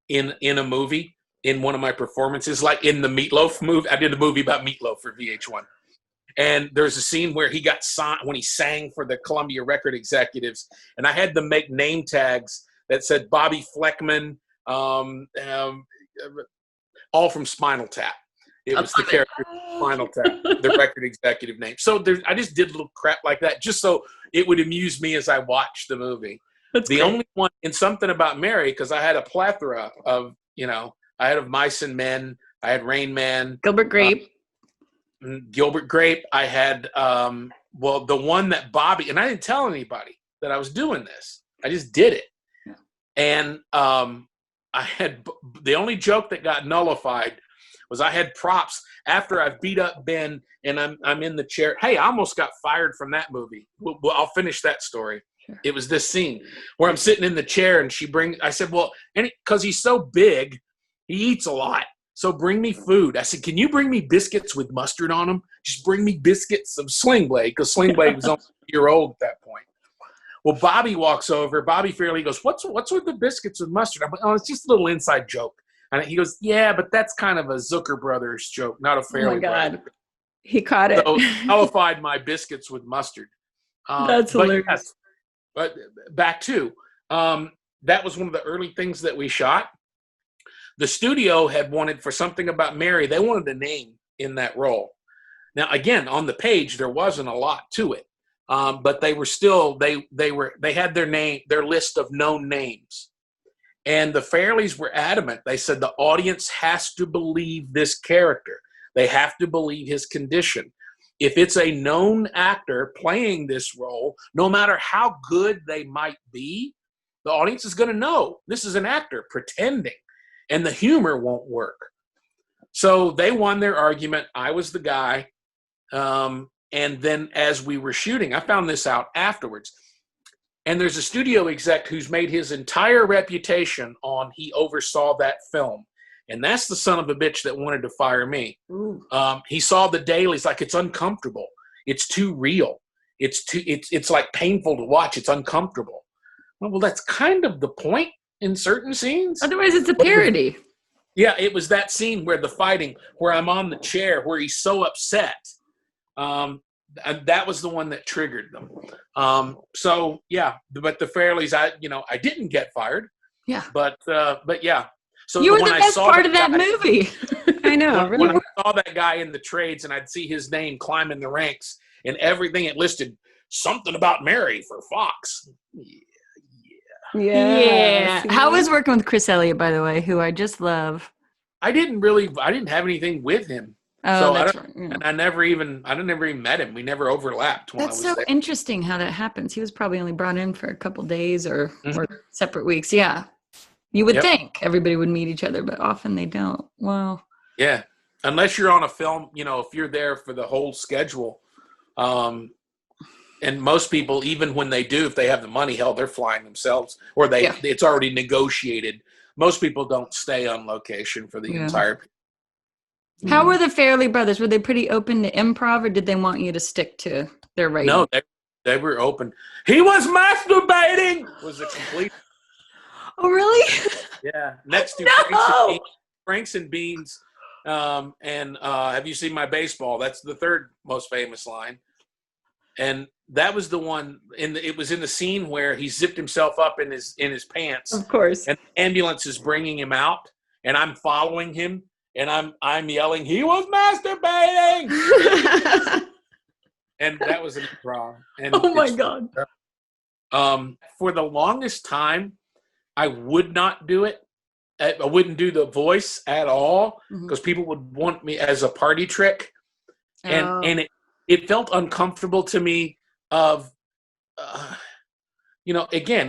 movie in one of my performances, like in the Meatloaf movie. I did a movie about Meatloaf for VH1. And there's a scene where he got signed when he sang for the Columbia record executives. And I had them make name tags that said Bobby Fleckman, all from Spinal Tap. It was the character Spinal Tap, the record executive name. So I just did little crap like that just so it would amuse me as I watched the movie. That's the great. Only one in Something About Mary, because I had a plethora of, I had of Mice and Men, I had Rain Man. Gilbert Grape. I had, the one that Bobby, and I didn't tell anybody that I was doing this. I just did it. Yeah. And I had, the only joke that got nullified was I had props after I've beat up Ben and I'm in the chair. Hey, I almost got fired from that movie. Well, I'll finish that story. Sure. It was this scene where I'm sitting in the chair and I said, well, because he's so big, he eats a lot. So bring me food. I said, can you bring me biscuits with mustard on them? Just bring me biscuits of Sling Blade, because Sling Blade was only a year old at that point. Well, Bobby walks over. Bobby Farrelly goes, what's with the biscuits with mustard? I'm like, oh, it's just a little inside joke. And he goes, yeah, but that's kind of a Zucker Brothers joke, not a Farrelly. Oh, my God. Brother. He caught it. So nullified my biscuits with mustard. That's hilarious. Yes, but back to, that was one of the early things that we shot. The studio had wanted, for something about Mary, they wanted a name in that role. Now, again, on the page, there wasn't a lot to it. But they were still, they had their list of known names. And the Farrellys were adamant. They said the audience has to believe this character. They have to believe his condition. If it's a known actor playing this role, no matter how good they might be, the audience is going to know this is an actor pretending, and the humor won't work. So they won their argument. I was the guy. And then as we were shooting, I found this out afterwards. And there's a studio exec who's made his entire reputation on he oversaw that film. And that's the son of a bitch that wanted to fire me. He saw the dailies, like, it's uncomfortable. It's too real. It's like painful to watch. It's uncomfortable. Well, that's kind of the point in certain scenes. Otherwise, it's a parody. Yeah, it was that scene where the fighting, where I'm on the chair, where he's so upset. And that was the one that triggered them. So yeah, but the Farrellys, I didn't get fired. Yeah. But yeah. So you were the when best part of that movie. I know. When I saw that guy in the trades and I'd see his name climbing the ranks and everything, it listed something about Mary for Fox. Yeah. How was working with Chris Elliott, by the way, who I just love? I didn't have anything with him. Oh, so that's right. Yeah. I never even met him. We never overlapped. That's so interesting how that happens. He was probably only brought in for a couple days or separate weeks. Yeah. You would think everybody would meet each other, but often they don't. Wow. Yeah. Unless you're on a film, if you're there for the whole schedule. And most people, even when they do, if they have the money, hell, they're flying themselves or it's already negotiated. Most people don't stay on location for the entire. How were the Farrelly brothers? Were they pretty open to improv, or did they want you to stick to their writing? No, they were open. He was masturbating. Was a complete. Oh, really? Yeah. Next to Franks and Beans. And have you seen my baseball? That's the third most famous line. And that was the one it was in the scene where he zipped himself up in his pants. Of course. And the ambulance is bringing him out, and I'm following him. And I'm yelling, he was masturbating. And that was improv. And oh my God. For the longest time, I would not do it. I wouldn't do the voice at all because people would want me as a party trick. And it felt uncomfortable to me again,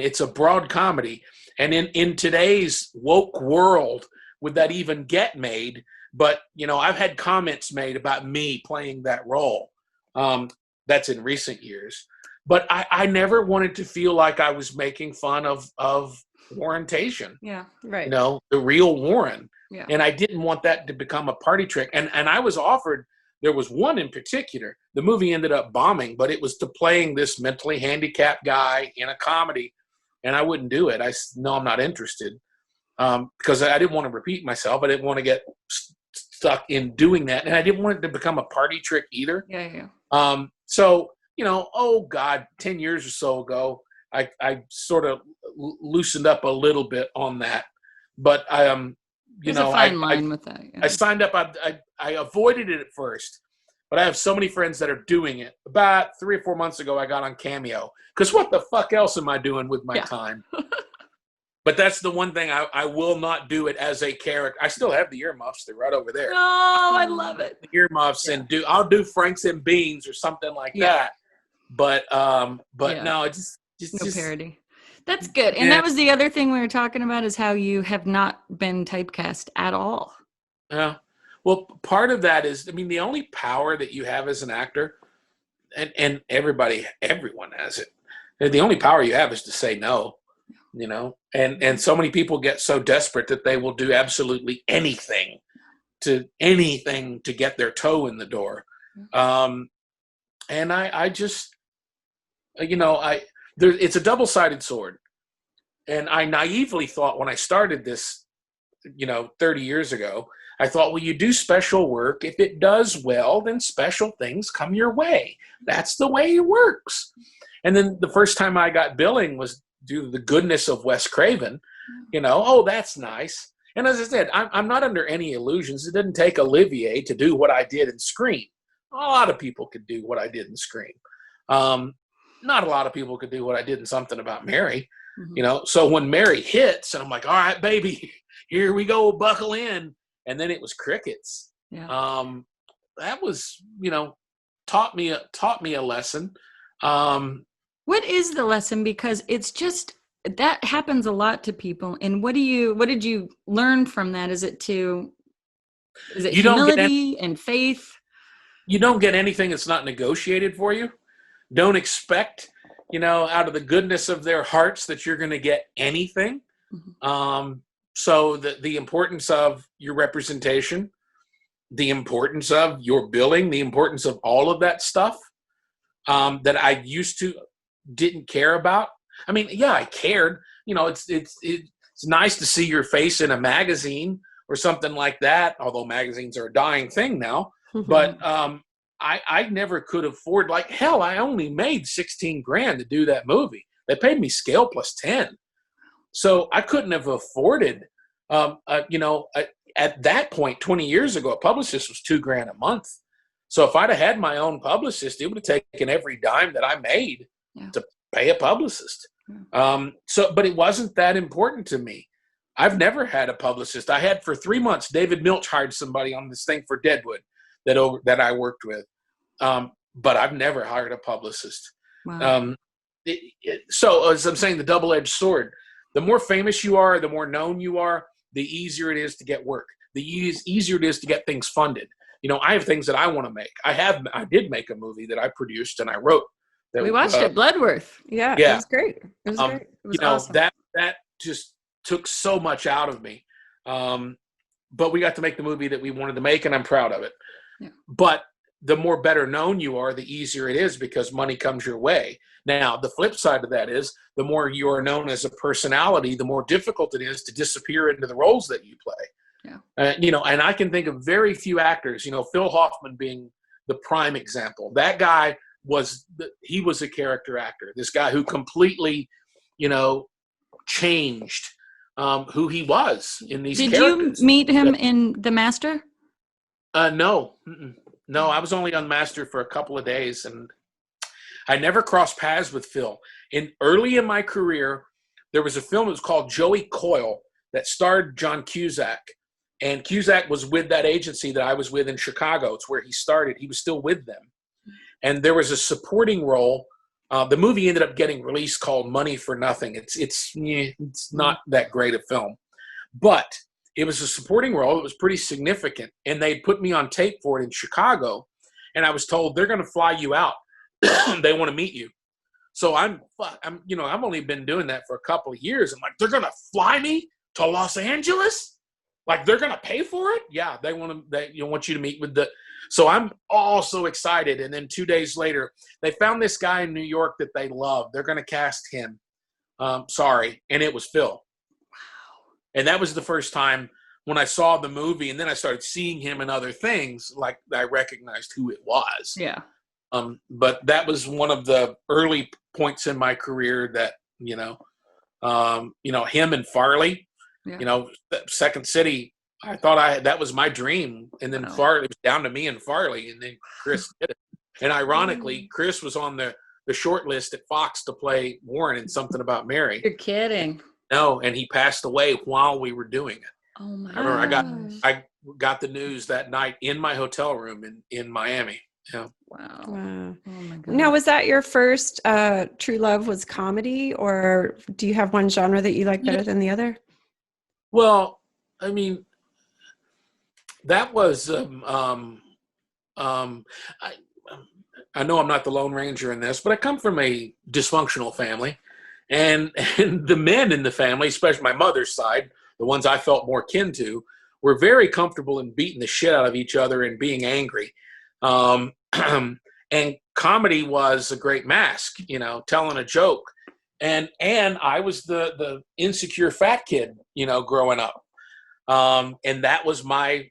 it's a broad comedy. And in today's woke world, would that even get made? But, I've had comments made about me playing that role. That's in recent years. But I never wanted to feel like I was making fun of Warrentation. Yeah, right. The real Warren. Yeah. And I didn't want that to become a party trick. And I was offered, there was one in particular. The movie ended up bombing, but it was to playing this mentally handicapped guy in a comedy. And I wouldn't do it. No, I'm not interested. Because I didn't want to repeat myself. I didn't want to get stuck in doing that. And I didn't want it to become a party trick either. Yeah. So, 10 years or so ago, I sort of loosened up a little bit on that. But, There's a fine line with that. Yeah. I signed up. I avoided it at first. But I have so many friends that are doing it. About 3 or 4 months ago, I got on Cameo. Because what the fuck else am I doing with my time? But that's the one thing I will not do it as a character. I still have the earmuffs. They're right over there. Oh, I love it. The earmuffs and I'll do Franks and Beans or something like that. But no, it's just no parody. That's good. And that was the other thing we were talking about is how you have not been typecast at all. Yeah. Well, part of that is, I mean, the only power that you have as an actor, and everyone has it. The only power you have is to say no, you know, and so many people get so desperate that they will do absolutely anything to get their toe in the door. And I just, you know, it's a double-sided sword. And I naively thought when I started this, you know, 30 years ago, I thought, well, you do special work. If it does well, then special things come your way. That's the way it works. And then the first time I got billing was due to the goodness of Wes Craven, you know, oh, that's nice. And as I said, I'm not under any illusions. It didn't take Olivier to do what I did in Scream. A lot of people could do what I did in Scream. Not a lot of people could do what I did in Something About Mary, you know. So when Mary hits, and I'm like, all right, baby, here we go, buckle in. And then it was crickets. Yeah. That was, you know, taught me a lesson. What is the lesson? Because it's just, that happens a lot to people. And what did you learn from that? Is it humility and faith? You don't get anything that's not negotiated for you. Don't expect, you know, out of the goodness of their hearts that you're going to get anything. So the importance of your representation, the importance of your billing, the importance of all of that stuff that I used to didn't care about. I mean, yeah, I cared. You know, it's nice to see your face in a magazine or something like that, although magazines are a dying thing now. But I never could afford, like, hell, I only made $16,000 to do that movie. They paid me scale plus 10. So I couldn't have afforded, you know, at that point, 20 years ago, a publicist was $2,000 a month. So if I'd have had my own publicist, it would have taken every dime that I made to pay a publicist. But it wasn't that important to me. I've never had a publicist. I had for 3 months, David Milch hired somebody on this thing for Deadwood that I worked with. But I've never hired a publicist. Wow. So as I'm saying, the double-edged sword, the more famous you are, the more known you are, the easier it is to get work. The easier it is to get things funded. You know, I have things that I want to make. I did make a movie that I produced and I wrote. We watched it, Bloodworth. Yeah, it was great. It was great. It was you know, awesome. that just took so much out of me. But we got to make the movie that we wanted to make, and I'm proud of it. Yeah. But the more better known you are, the easier it is because money comes your way. Now, the flip side of that is the more you are known as a personality, the more difficult it is to disappear into the roles that you play. Yeah. You know, and I can think of very few actors, you know, Phil Hoffman being the prime example. That guy was a character actor. This guy who completely, you know, changed who he was in these characters. Did you meet him in The Master? No. No, I was only on Master for a couple of days, and I never crossed paths with Phil. Early in my career, there was a film that was called Joey Coyle that starred John Cusak. And Cusak was with that agency that I was with in Chicago. It's where he started. He was still with them. And there was a supporting role. The movie ended up getting released called Money for Nothing. It's not that great a film. But it was a supporting role. It was pretty significant. And they put me on tape for it in Chicago. And I was told, they're going to fly you out. They want to meet you. So I've only been doing that for a couple of years. I'm like, they're going to fly me to Los Angeles? Like, they're going to pay for it? Yeah, they want you to meet with so I'm all so excited. And then 2 days later, they found this guy in New York that they love. They're going to cast him. Sorry. And it was Phil. Wow. And that was the first time when I saw the movie, and then I started seeing him in other things, like I recognized who it was. Yeah. But that was one of the early points in my career that, him and Farley, Second City, I thought that was my dream. And then Farley, it was down to me and Farley, and then Chris did it. And ironically, Chris was on the short list at Fox to play Warren in Something About Mary. You're kidding. No, and he passed away while we were doing it. Oh my I remember I got the news that night in my hotel room in Miami. Yeah. Wow. Wow. Oh my God. Now, was that your first true love was comedy, or do you have one genre that you like better than the other? Well, I mean, that was I, I know I'm not the Lone Ranger in this, but I come from a dysfunctional family, and the men in the family, especially my mother's side, the ones I felt more kin to, were very comfortable in beating the shit out of each other and being angry. And comedy was a great mask, telling a joke. And I was the insecure fat kid, growing up. And that was my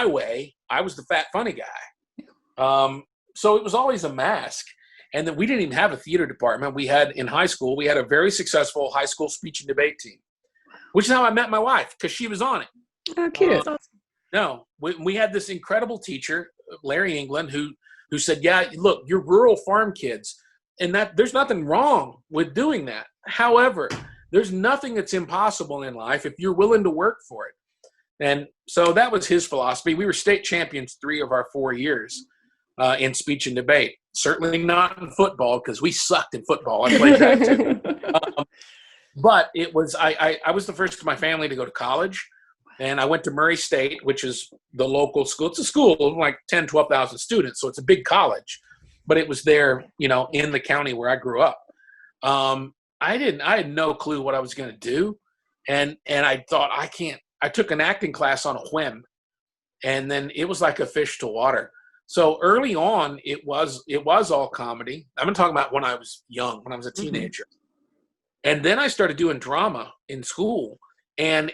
way. I was the fat funny guy. So it was always a mask. And then we didn't even have a theater department. In high school, we had a very successful high school speech and debate team, which is how I met my wife, because she was on it. Oh, cute. No, we had this incredible teacher, Larry England, who said, yeah, look, you're rural farm kids, and that there's nothing wrong with doing that. However, there's nothing that's impossible in life if you're willing to work for it. And so that was his philosophy. We were state champions 3 of our 4 years in speech and debate. Certainly not in football, because we sucked in football. I played that too. But it was I was the first in my family to go to college. And I went to Murray State, which is the local school. It's a school of like 10, 12,000 students. So it's a big college. But it was there, in the county where I grew up. I had no clue what I was going to do. And I thought, I took an acting class on a whim. And then it was like a fish to water. So early on, it was all comedy. I'm going to talk about when I was young, when I was a teenager. Mm-hmm. And then I started doing drama in school. And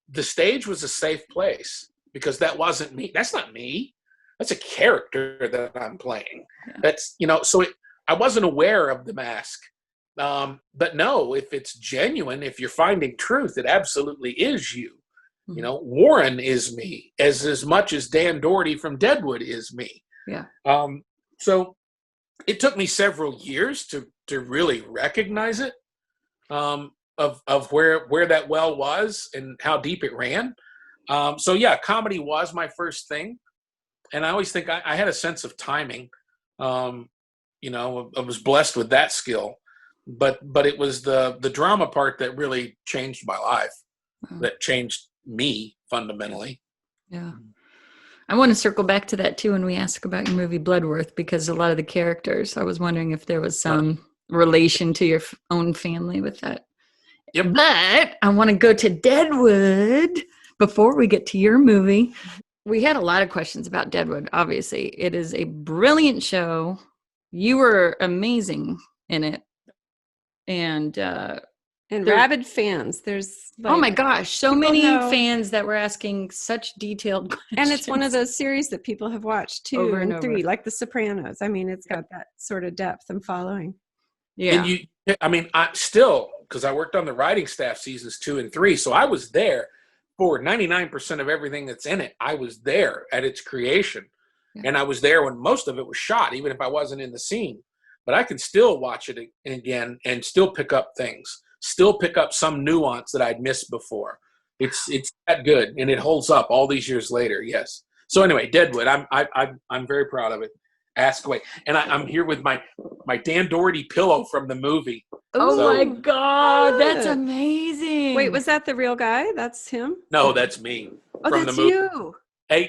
the stage was a safe place, because that wasn't me. That's not me. That's a character that I'm playing. Yeah. That's, I wasn't aware of the mask. But no, if it's genuine, if you're finding truth, it absolutely is you. Mm-hmm. Warren is me as much as Dan Dority from Deadwood is me. Yeah. So it took me several years to really recognize it. Of where that well was and how deep it ran. So yeah, comedy was my first thing. And I always think I had a sense of timing. I was blessed with that skill, but it was the drama part that really changed my life, that changed me fundamentally. Yeah. I want to circle back to that too when we ask about your movie Bloodworth, because a lot of the characters, I was wondering if there was some relation to your own family with that. Yep. But I want to go to Deadwood before we get to your movie. We had a lot of questions about Deadwood, obviously. It is a brilliant show. You were amazing in it. And rabid fans. There's oh my gosh, so many fans that were asking such detailed questions. And it's one of those series that people have watched 2 over and and 3, over. like The Sopranos. I mean, it's got that sort of depth and following. Yeah. And I still, because I worked on the writing staff seasons 2 and 3, so I was there for 99% of everything that's in it. I was there at its creation. Yeah. And I was there when most of it was shot, even if I wasn't in the scene. But I can still watch it again and still pick up things, still pick up some nuance that I'd missed before. It's that good, and it holds up all these years later. Yes. So anyway, Deadwood, I'm very proud of it. Ask away. And I'm here with my Dan Dority pillow from the movie. Oh my God, that's amazing. Wait, was that the real guy? That's him? No, that's me. Oh, from that's the movie. you.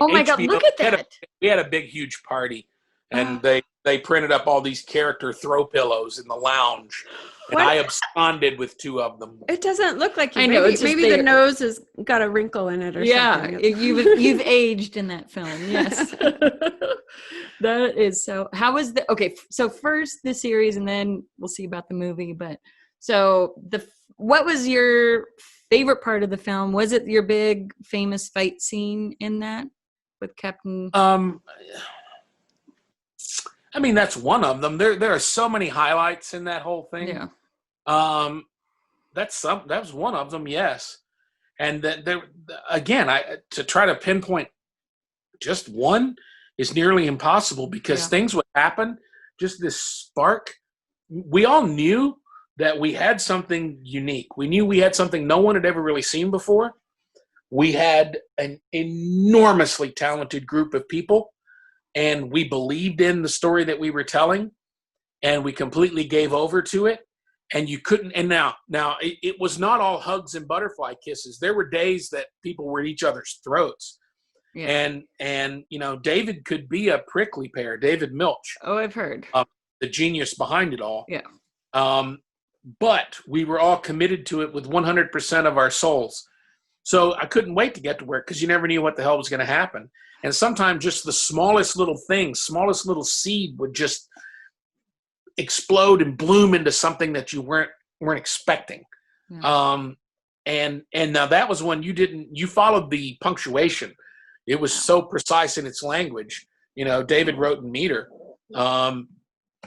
Oh my God, look at that. We had a big, huge party, and they printed up all these character throw pillows in the lounge. And I absconded with 2 of them. It doesn't look like you. I know, maybe the nose has got a wrinkle in it or something. Yeah, you've aged in that film. Yes. That is so. How was so first the series, and then we'll see about the movie. But so what was your favorite part of the film? Was it your big famous fight scene in that with Captain? I mean, that's one of them. There are so many highlights in that whole thing. Yeah. That was one of them. Yes. And there again, to try to pinpoint just one is nearly impossible, because things would happen. Just this spark. We all knew that we had something unique. We knew we had something no one had ever really seen before. We had an enormously talented group of people, and we believed in the story that we were telling, and we completely gave over to it. And you couldn't. And now it was not all hugs and butterfly kisses. There were days that people were at each other's throats. And David could be a prickly pear. David Milch. Oh, I've heard. The genius behind it all. Yeah. But we were all committed to it with 100% of our souls. So I couldn't wait to get to work because you never knew what the hell was going to happen. And sometimes just the smallest little thing, smallest little seed would just explode and bloom into something that you weren't expecting. Yeah. And now that was when you followed the punctuation. It was so precise in its language. David wrote in meter.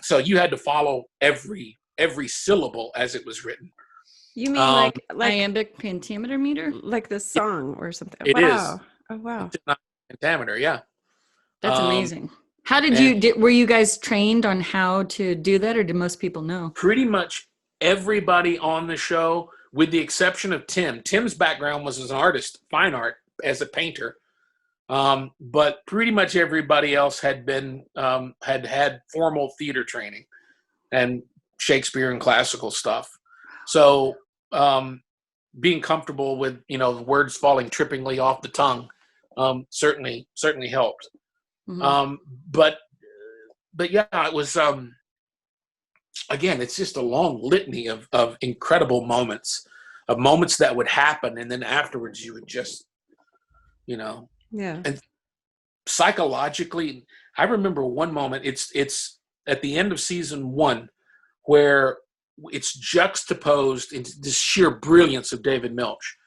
So you had to follow every syllable as it was written. You mean like iambic pentameter meter? Like the song or something? It is. Oh, wow. Pentameter, yeah. That's amazing. How were you guys trained on how to do that, or did most people know? Pretty much everybody on the show, with the exception of Tim. Tim's background was as an artist, fine art, as a painter. But pretty much everybody else had been had formal theater training and Shakespeare and classical stuff. So being comfortable with words falling trippingly off the tongue certainly helped. Mm-hmm. But yeah, it was again, it's just a long litany of incredible moments, of moments that would happen, and then afterwards you would just Yeah. And psychologically, I remember one moment, it's at the end of season 1 where it's juxtaposed into this sheer brilliance of David Milch.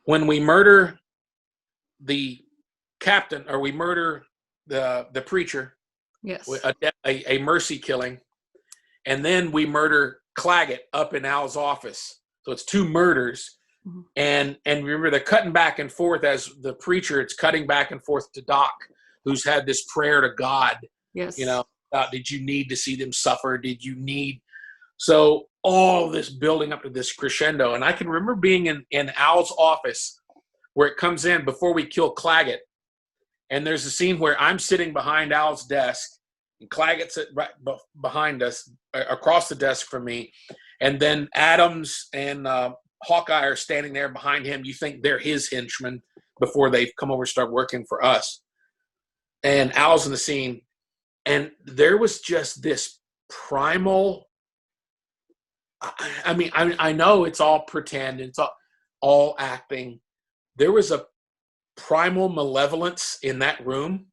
When we murder the captain, or we murder the preacher, yes, a mercy killing, and then we murder Claggett up in Al's office. So it's 2 murders. Mm-hmm. And remember, they're cutting back and forth as the preacher, it's cutting back and forth to Doc, who's had this prayer to God. Yes. Did you need to see them suffer? So all this building up to this crescendo. And I can remember being in Al's office where it comes in before we kill Claggett. And there's a scene where I'm sitting behind Al's desk and Claggett's right behind us, across the desk from me. And then Adams and Hawkeye are standing there behind him. You think they're his henchmen before they've come over and start working for us. And Al's in the scene. And there was just this primal, I know it's all pretend, it's all acting. There was a primal malevolence in that room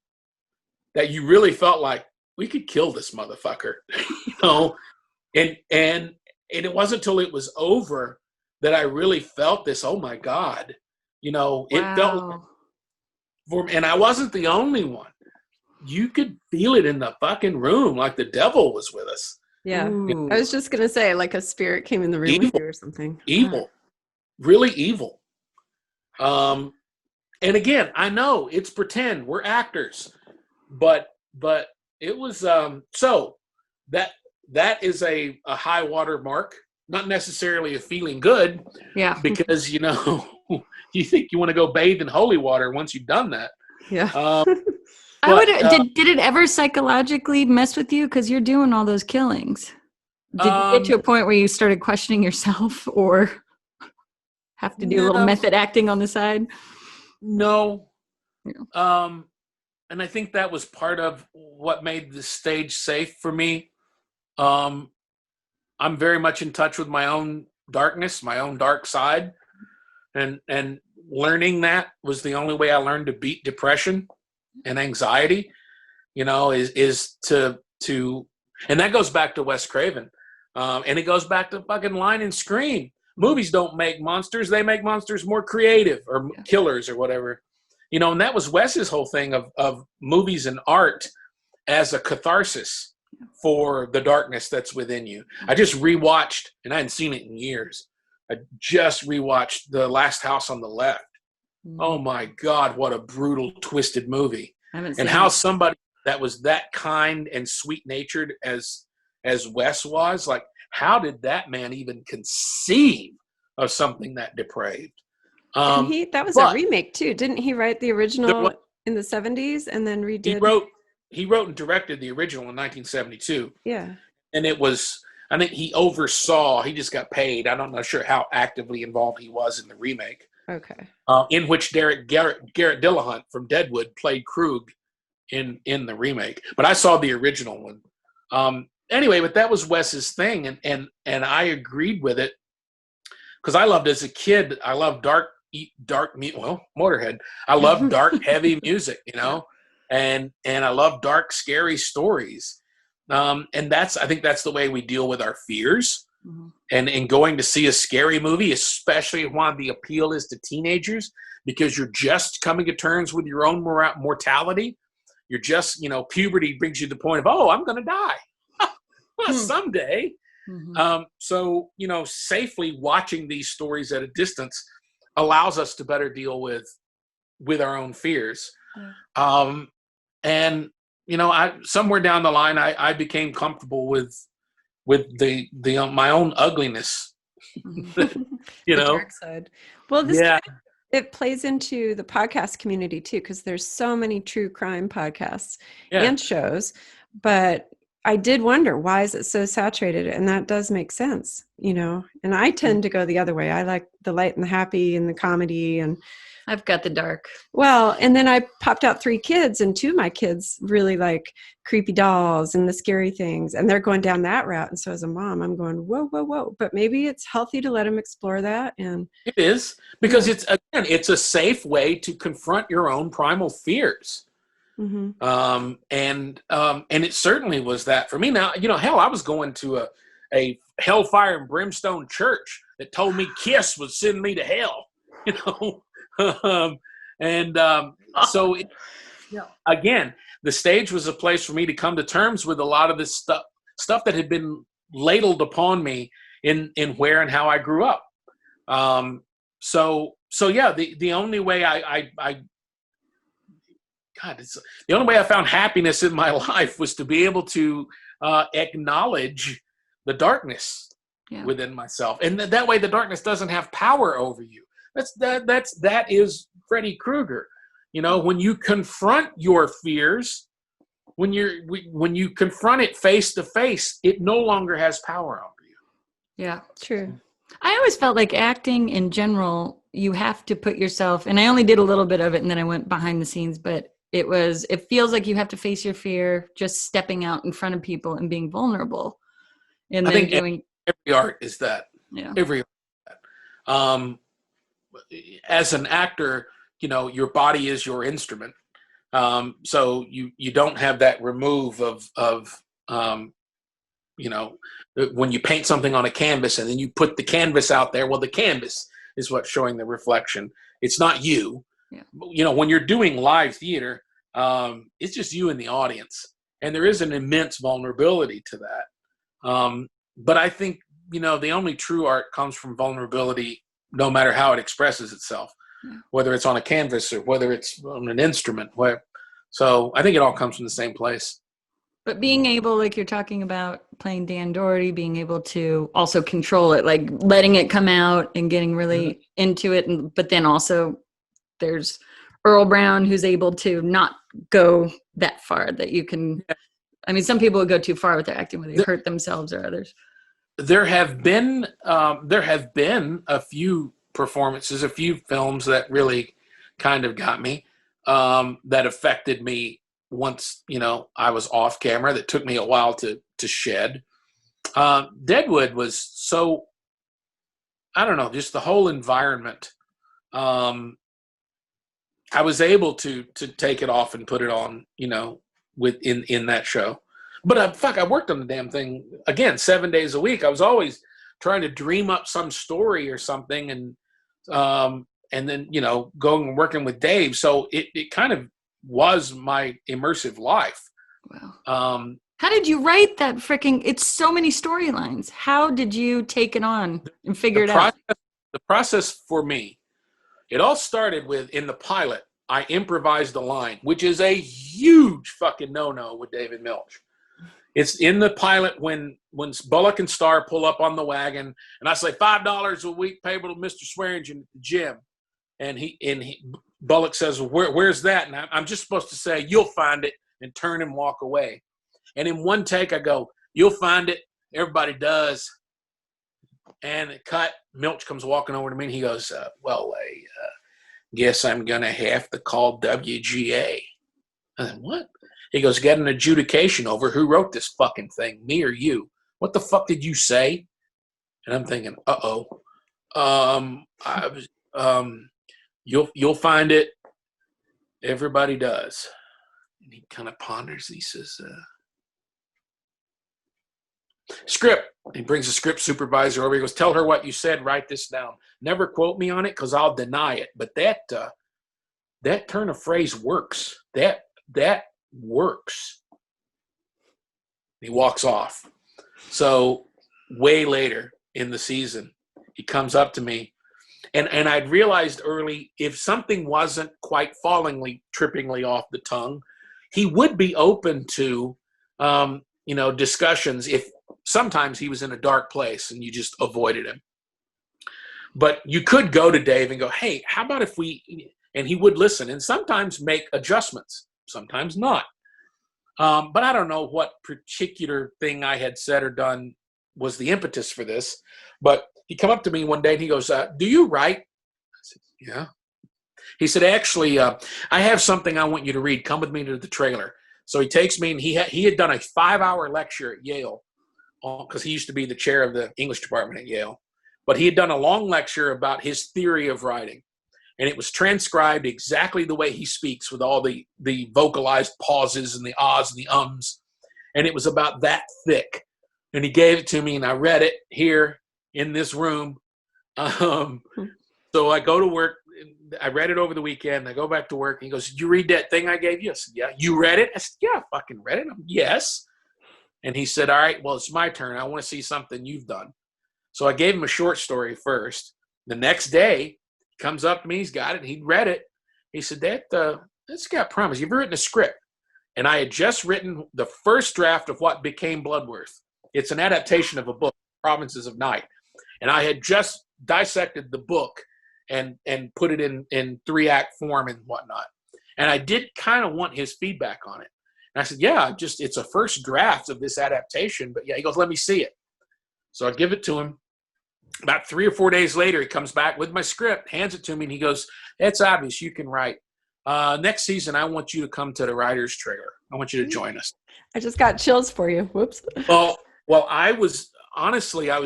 that you really felt like, we could kill this motherfucker, and it wasn't until it was over that I really felt this, oh my God, it felt for me, and I wasn't the only one. You could feel it in the fucking room, like the devil was with us. Yeah. Ooh. I was just going to say, like a spirit came in the room with you or something. Evil. Really evil. And again, I know it's pretend, we're actors, but it was, so that is a high water mark, not necessarily a feeling good. Yeah. Because, you think you want to go bathe in holy water once you've done that. Yeah. Did it ever psychologically mess with you? Because you're doing all those killings. Did you get to a point where you started questioning yourself, or have to do a little method acting on the side? No. Yeah. And I think that was part of what made the stage safe for me. I'm very much in touch with my own darkness, my own dark side. And learning that was the only way I learned to beat depression and anxiety, is to, and that goes back to Wes Craven. And it goes back to fucking line and scream. Movies don't make monsters. They make monsters more creative, or killers, or whatever. And that was Wes's whole thing of movies and art as a catharsis for the darkness that's within you. I just rewatched, and I hadn't seen it in years. I just rewatched The Last House on the Left. Oh my God, what a brutal, twisted movie. And how somebody that was that kind and sweet-natured as Wes was, like, how did that man even conceive of something that depraved? That was a remake too. Didn't he write the original in the 70s and then redid? He wrote and directed the original in 1972. Yeah. And it was, I think he oversaw, he just got paid. I'm not sure how actively involved he was in the remake. Okay. In which Garrett Dillahunt from Deadwood played Krug in the remake. But I saw the original one. Anyway, but that was Wes's thing, and I agreed with it because I loved, as a kid, I loved Motorhead. I love dark, heavy music, and I love dark, scary stories. And I think that's the way we deal with our fears. Mm-hmm. And going to see a scary movie, especially when the appeal is to teenagers, because you're just coming to terms with your own mortality. You're just, puberty brings you to the point of, oh, I'm going to die someday. Mm-hmm. So, safely watching these stories at a distance allows us to better deal with our own fears. Yeah. And, somewhere down the line, I became comfortable with my own ugliness, the dark side. Well, this it plays into the podcast community too, because there's so many true crime podcasts and shows. But I did wonder, why is it so saturated? And that does make sense, And I tend to go the other way. I like the light and the happy and the comedy, and I've got the dark. Well, and then I popped out 3 kids, and 2 of my kids really like creepy dolls and the scary things, and they're going down that route. And so as a mom, I'm going, whoa, whoa, whoa. But maybe it's healthy to let them explore that. And it is, because it's a safe way to confront your own primal fears. Mm-hmm. And it certainly was that for me. Now, hell, I was going to a hellfire and brimstone church that told me Kiss would send me to hell, so again, the stage was a place for me to come to terms with a lot of this stuff that had been ladled upon me in where and how I grew up. The only way the only way I found happiness in my life was to be able to acknowledge the darkness within myself, and that way the darkness doesn't have power over you. That is Freddy Krueger. When you confront your fears, when you confront it face to face, it no longer has power over you. Yeah, true. I always felt like acting in general, you have to put yourself, and I only did a little bit of it and then I went behind the scenes, but it feels like you have to face your fear just stepping out in front of people and being vulnerable. And then every art is that. Yeah. Every art is that. As an actor, your body is your instrument. So you don't have that remove of when you paint something on a canvas and then you put the canvas out there. Well, the canvas is what's showing the reflection. It's not you. Yeah. When you're doing live theater, it's just you and the audience. And there is an immense vulnerability to that. But I think, the only true art comes from vulnerability, no matter how it expresses itself, whether it's on a canvas or whether it's on an instrument. So I think it all comes from the same place. But being able, like you're talking about playing Dan Dority, being able to also control it, like letting it come out and getting really into it. But then also there's Earl Brown, who's able to not go that far, that you can, some people would go too far with their acting where they hurt themselves or others. There have been a few performances, a few films that really kind of got me, that affected me once, I was off camera, that took me a while to shed. Deadwood was so, I don't know, just the whole environment. I was able to take it off and put it on, in that show. But I worked on the damn thing, again, 7 days a week. I was always trying to dream up some story or something, and then, going and working with Dave. So it kind of was my immersive life. Wow. How did you write that it's so many storylines. How did you take it on and figure it out? The process for me, it all started with, in the pilot, I improvised a line, which is a huge fucking no-no with David Milch. It's in the pilot when Bullock and Starr pull up on the wagon, and I say $5 a week payable to Mr. Swearingen at the gym, and Bullock says, well, where's that? And I'm just supposed to say, you'll find it, and turn and walk away. And in one take, I go, you'll find it. Everybody does. And it cut. Milch comes walking over to me and he goes, well, I guess I'm going to have to call WGA. I said, what? He goes, get an adjudication over who wrote this fucking thing, me or you. What the fuck did you say? And I'm thinking, you'll find it. Everybody does. And he kind of ponders. He says, script. He brings the script supervisor over. He goes, tell her what you said. Write this down. Never quote me on it because I'll deny it. But that turn of phrase works. That works. He walks off. So way later in the season, he comes up to me, and I'd realized early if something wasn't quite trippingly off the tongue, he would be open to discussions if sometimes he was in a dark place and you just avoided him. But you could go to Dave and go, hey, how about if and he would listen and sometimes make adjustments, sometimes not. But I don't know what particular thing I had said or done was the impetus for this. But he come up to me one day and he goes, do you write? I said, yeah. He said, actually, I have something I want you to read. Come with me to the trailer. So he takes me, and he had done a 5-hour lecture at Yale because he used to be the chair of the English department at Yale. But he had done a long lecture about his theory of writing. And it was transcribed exactly the way he speaks with all the vocalized pauses and the ahs and the ums. And it was about that thick. And he gave it to me, and I read it here in this room. So I go to work. I read it over the weekend. I go back to work. And he goes, did you read that thing I gave you? I said, yeah. You read it? I said, yeah, I fucking read it. Yes. And he said, all right, well, it's my turn. I want to see something you've done. So I gave him a short story first. The next day, he comes up to me. He's got it. He'd read it. He said, that's got promise. You've written a script. And I had just written the first draft of what became Bloodworth. It's an adaptation of a book, Provinces of Night. And I had just dissected the book and put it in 3-act form and whatnot. And I did kind of want his feedback on it. And I said, yeah, it's a first draft of this adaptation. But yeah, he goes, let me see it. So I give it to him. About 3 or 4 days later, he comes back with my script, hands it to me, and he goes, it's obvious you can write. Next season, I want you to come to the writer's trailer. I want you to join us. I just got chills for you. Whoops. Well, I was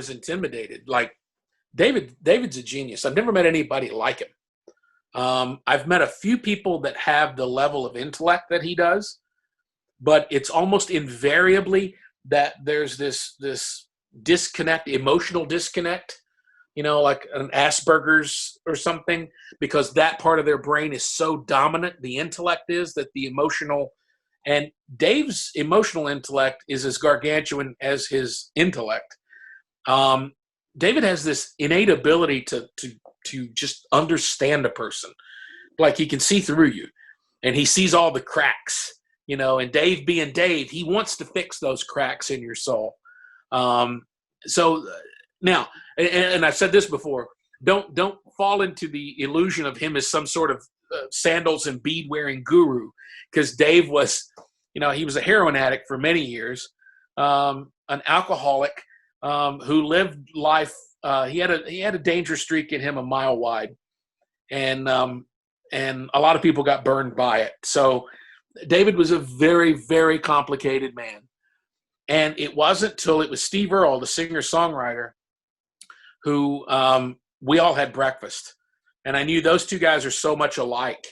intimidated. Like, David's a genius. I've never met anybody like him. I've met a few people that have the level of intellect that he does, but it's almost invariably that there's this disconnect, emotional disconnect, like an Asperger's or something, because that part of their brain is so dominant, the intellect is, that the emotional, and Dave's emotional intellect is as gargantuan as his intellect. David has this innate ability to just understand a person. Like, he can see through you, and he sees all the cracks, and Dave being Dave, he wants to fix those cracks in your soul. So now, and I've said this before, don't fall into the illusion of him as some sort of sandals and bead wearing guru, because Dave was, he was a heroin addict for many years, an alcoholic, who lived life. He had a danger streak in him a mile wide, and a lot of people got burned by it. So David was a very, very complicated man. And it wasn't till it was Steve Earle, the singer-songwriter, who we all had breakfast. And I knew those two guys are so much alike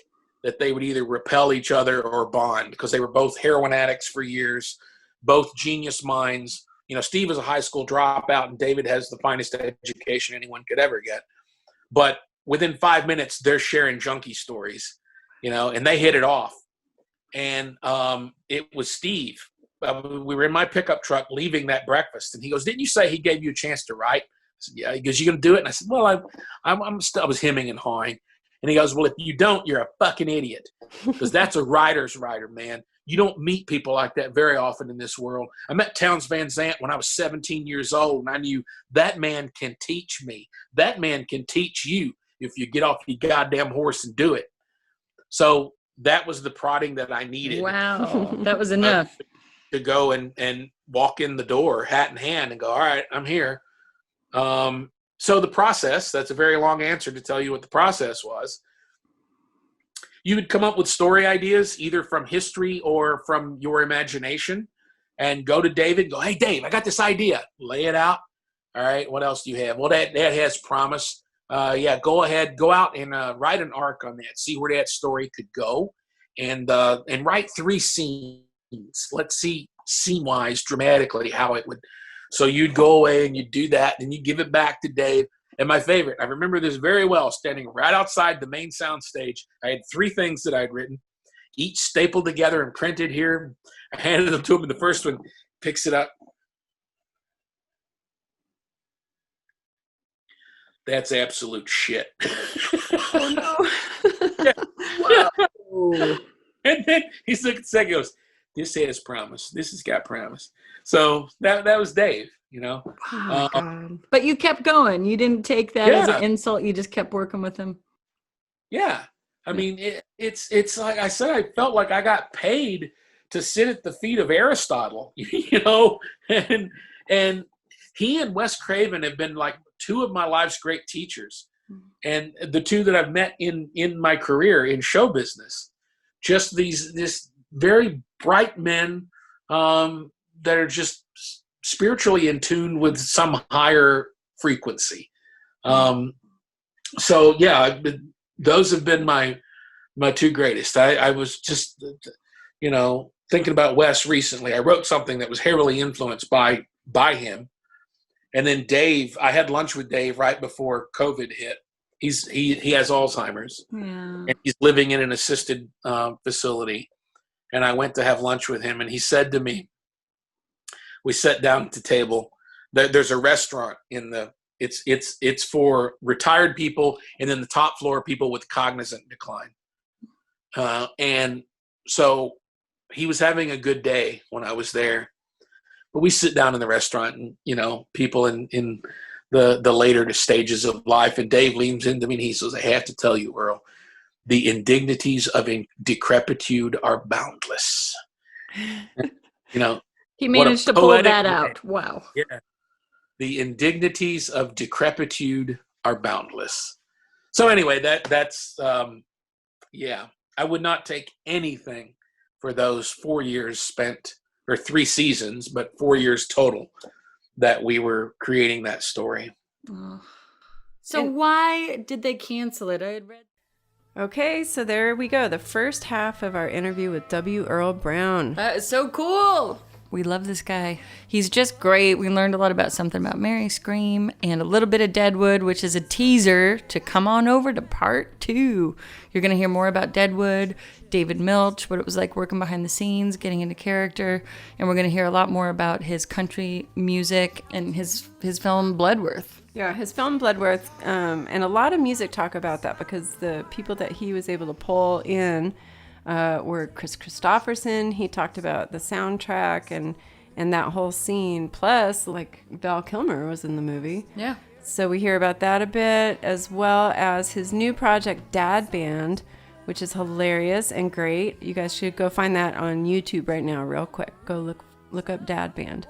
that they would either repel each other or bond, because they were both heroin addicts for years, both genius minds. Steve is a high school dropout, and David has the finest education anyone could ever get. But within 5 minutes, they're sharing junkie stories, and they hit it off. And it was Steve. We were in my pickup truck leaving that breakfast, and he goes, didn't you say he gave you a chance to write? I said, yeah. He goes, you going to do it? And I said, well, I was hemming and hawing. And he goes, well, if you don't, you're a fucking idiot, because that's a writer's writer, man. You don't meet people like that very often in this world. I met Townes Van Zandt when I was 17 years old, and I knew that man can teach me. That man can teach you if you get off your goddamn horse and do it. So that was the prodding that I needed. Wow, that was enough. To go and walk in the door, hat in hand, and go, all right, I'm here. So the process, that's a very long answer to tell you what the process was. You would come up with story ideas either from history or from your imagination and go to David, go, hey, Dave, I got this idea. Lay it out. All right, what else do you have? Well, that has promise. Yeah, go ahead, go out and write an arc on that. See where that story could go, and write 3 scenes. Let's see scene-wise, dramatically, how it would. So you'd go away and you'd do that, and you give it back to Dave. And my favorite, I remember this very well, standing right outside the main sound stage. I had 3 things that I'd written, each stapled together and printed here. I handed them to him, and the first one picks it up. That's absolute shit. Oh, Yeah. Wow. And then he's looking at the second, goes, this has promise. This has got promise. So that was Dave, you know. Oh my God. But you kept going. You didn't take that as Yeah. an insult. You just kept working with him. Yeah. I mean, it's like I said, I felt like I got paid to sit at the feet of Aristotle, you know, and he and Wes Craven have been like 2 of my life's great teachers, and the 2 that I've met in my career in show business. Just this very bright men that are just spiritually in tune with some higher frequency. So yeah, those have been my 2 greatest. I was just, you know, thinking about Wes recently. I wrote something that was heavily influenced by him. And then Dave, I had lunch with Dave right before COVID hit. He has Alzheimer's, and he's living in an assisted facility. And I went to have lunch with him, and he said to me, we sat down at the table. There's a restaurant in the. It's for retired people, and then the top floor people with cognizant decline. And so he was having a good day when I was there. But we sit down in the restaurant, and you know, people in the later stages of life, and Dave leans into me and he says, I have to tell you, Earl, the indignities of decrepitude are boundless. You know, He managed to pull that out. Wow. Yeah. The indignities of decrepitude are boundless. So anyway, that's yeah, I would not take anything for those 4 years spent, or 3 seasons, but 4 years total that we were creating that story. Oh. So why did they cancel it? I had read. Okay, so there we go. The first half of our interview with W. Earl Brown. That is so cool. We love this guy. He's just great. We learned a lot about Something About Mary, Scream, and a little bit of Deadwood, which is a teaser to come on over to part 2. You're going to hear more about Deadwood, David Milch, what it was like working behind the scenes, getting into character, and we're going to hear a lot more about his country music and his film Bloodworth. Yeah, his film Bloodworth, and a lot of music talk about that, because the people that he was able to pull in were Chris Christopherson. He talked about the soundtrack and that whole scene. Plus, like, Val Kilmer was in the movie. Yeah. So we hear about that a bit, as well as his new project, Dad Band, which is hilarious and great. You guys should go find that on YouTube right now, real quick. Go look up Dad Band.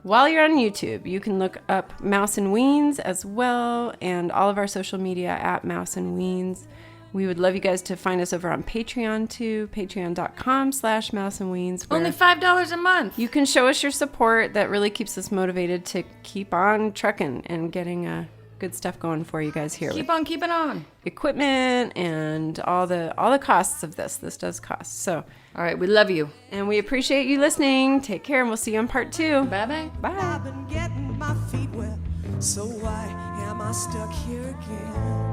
While you're on YouTube, you can look up Mouse and Weens as well, and all of our social media at Mouse and Weens. We would love you guys to find us over on Patreon too, patreon.com/mouseandweens. Only $5 a month. You can show us your support. That really keeps us motivated to keep on trucking and getting good stuff going for you guys here. Keep on keeping on. Equipment and all the costs of this. This does cost. So, all right, we love you. And we appreciate you listening. Take care, and we'll see you on part 2. Bye-bye. Bye. I've been getting my feet wet, so why am I stuck here again?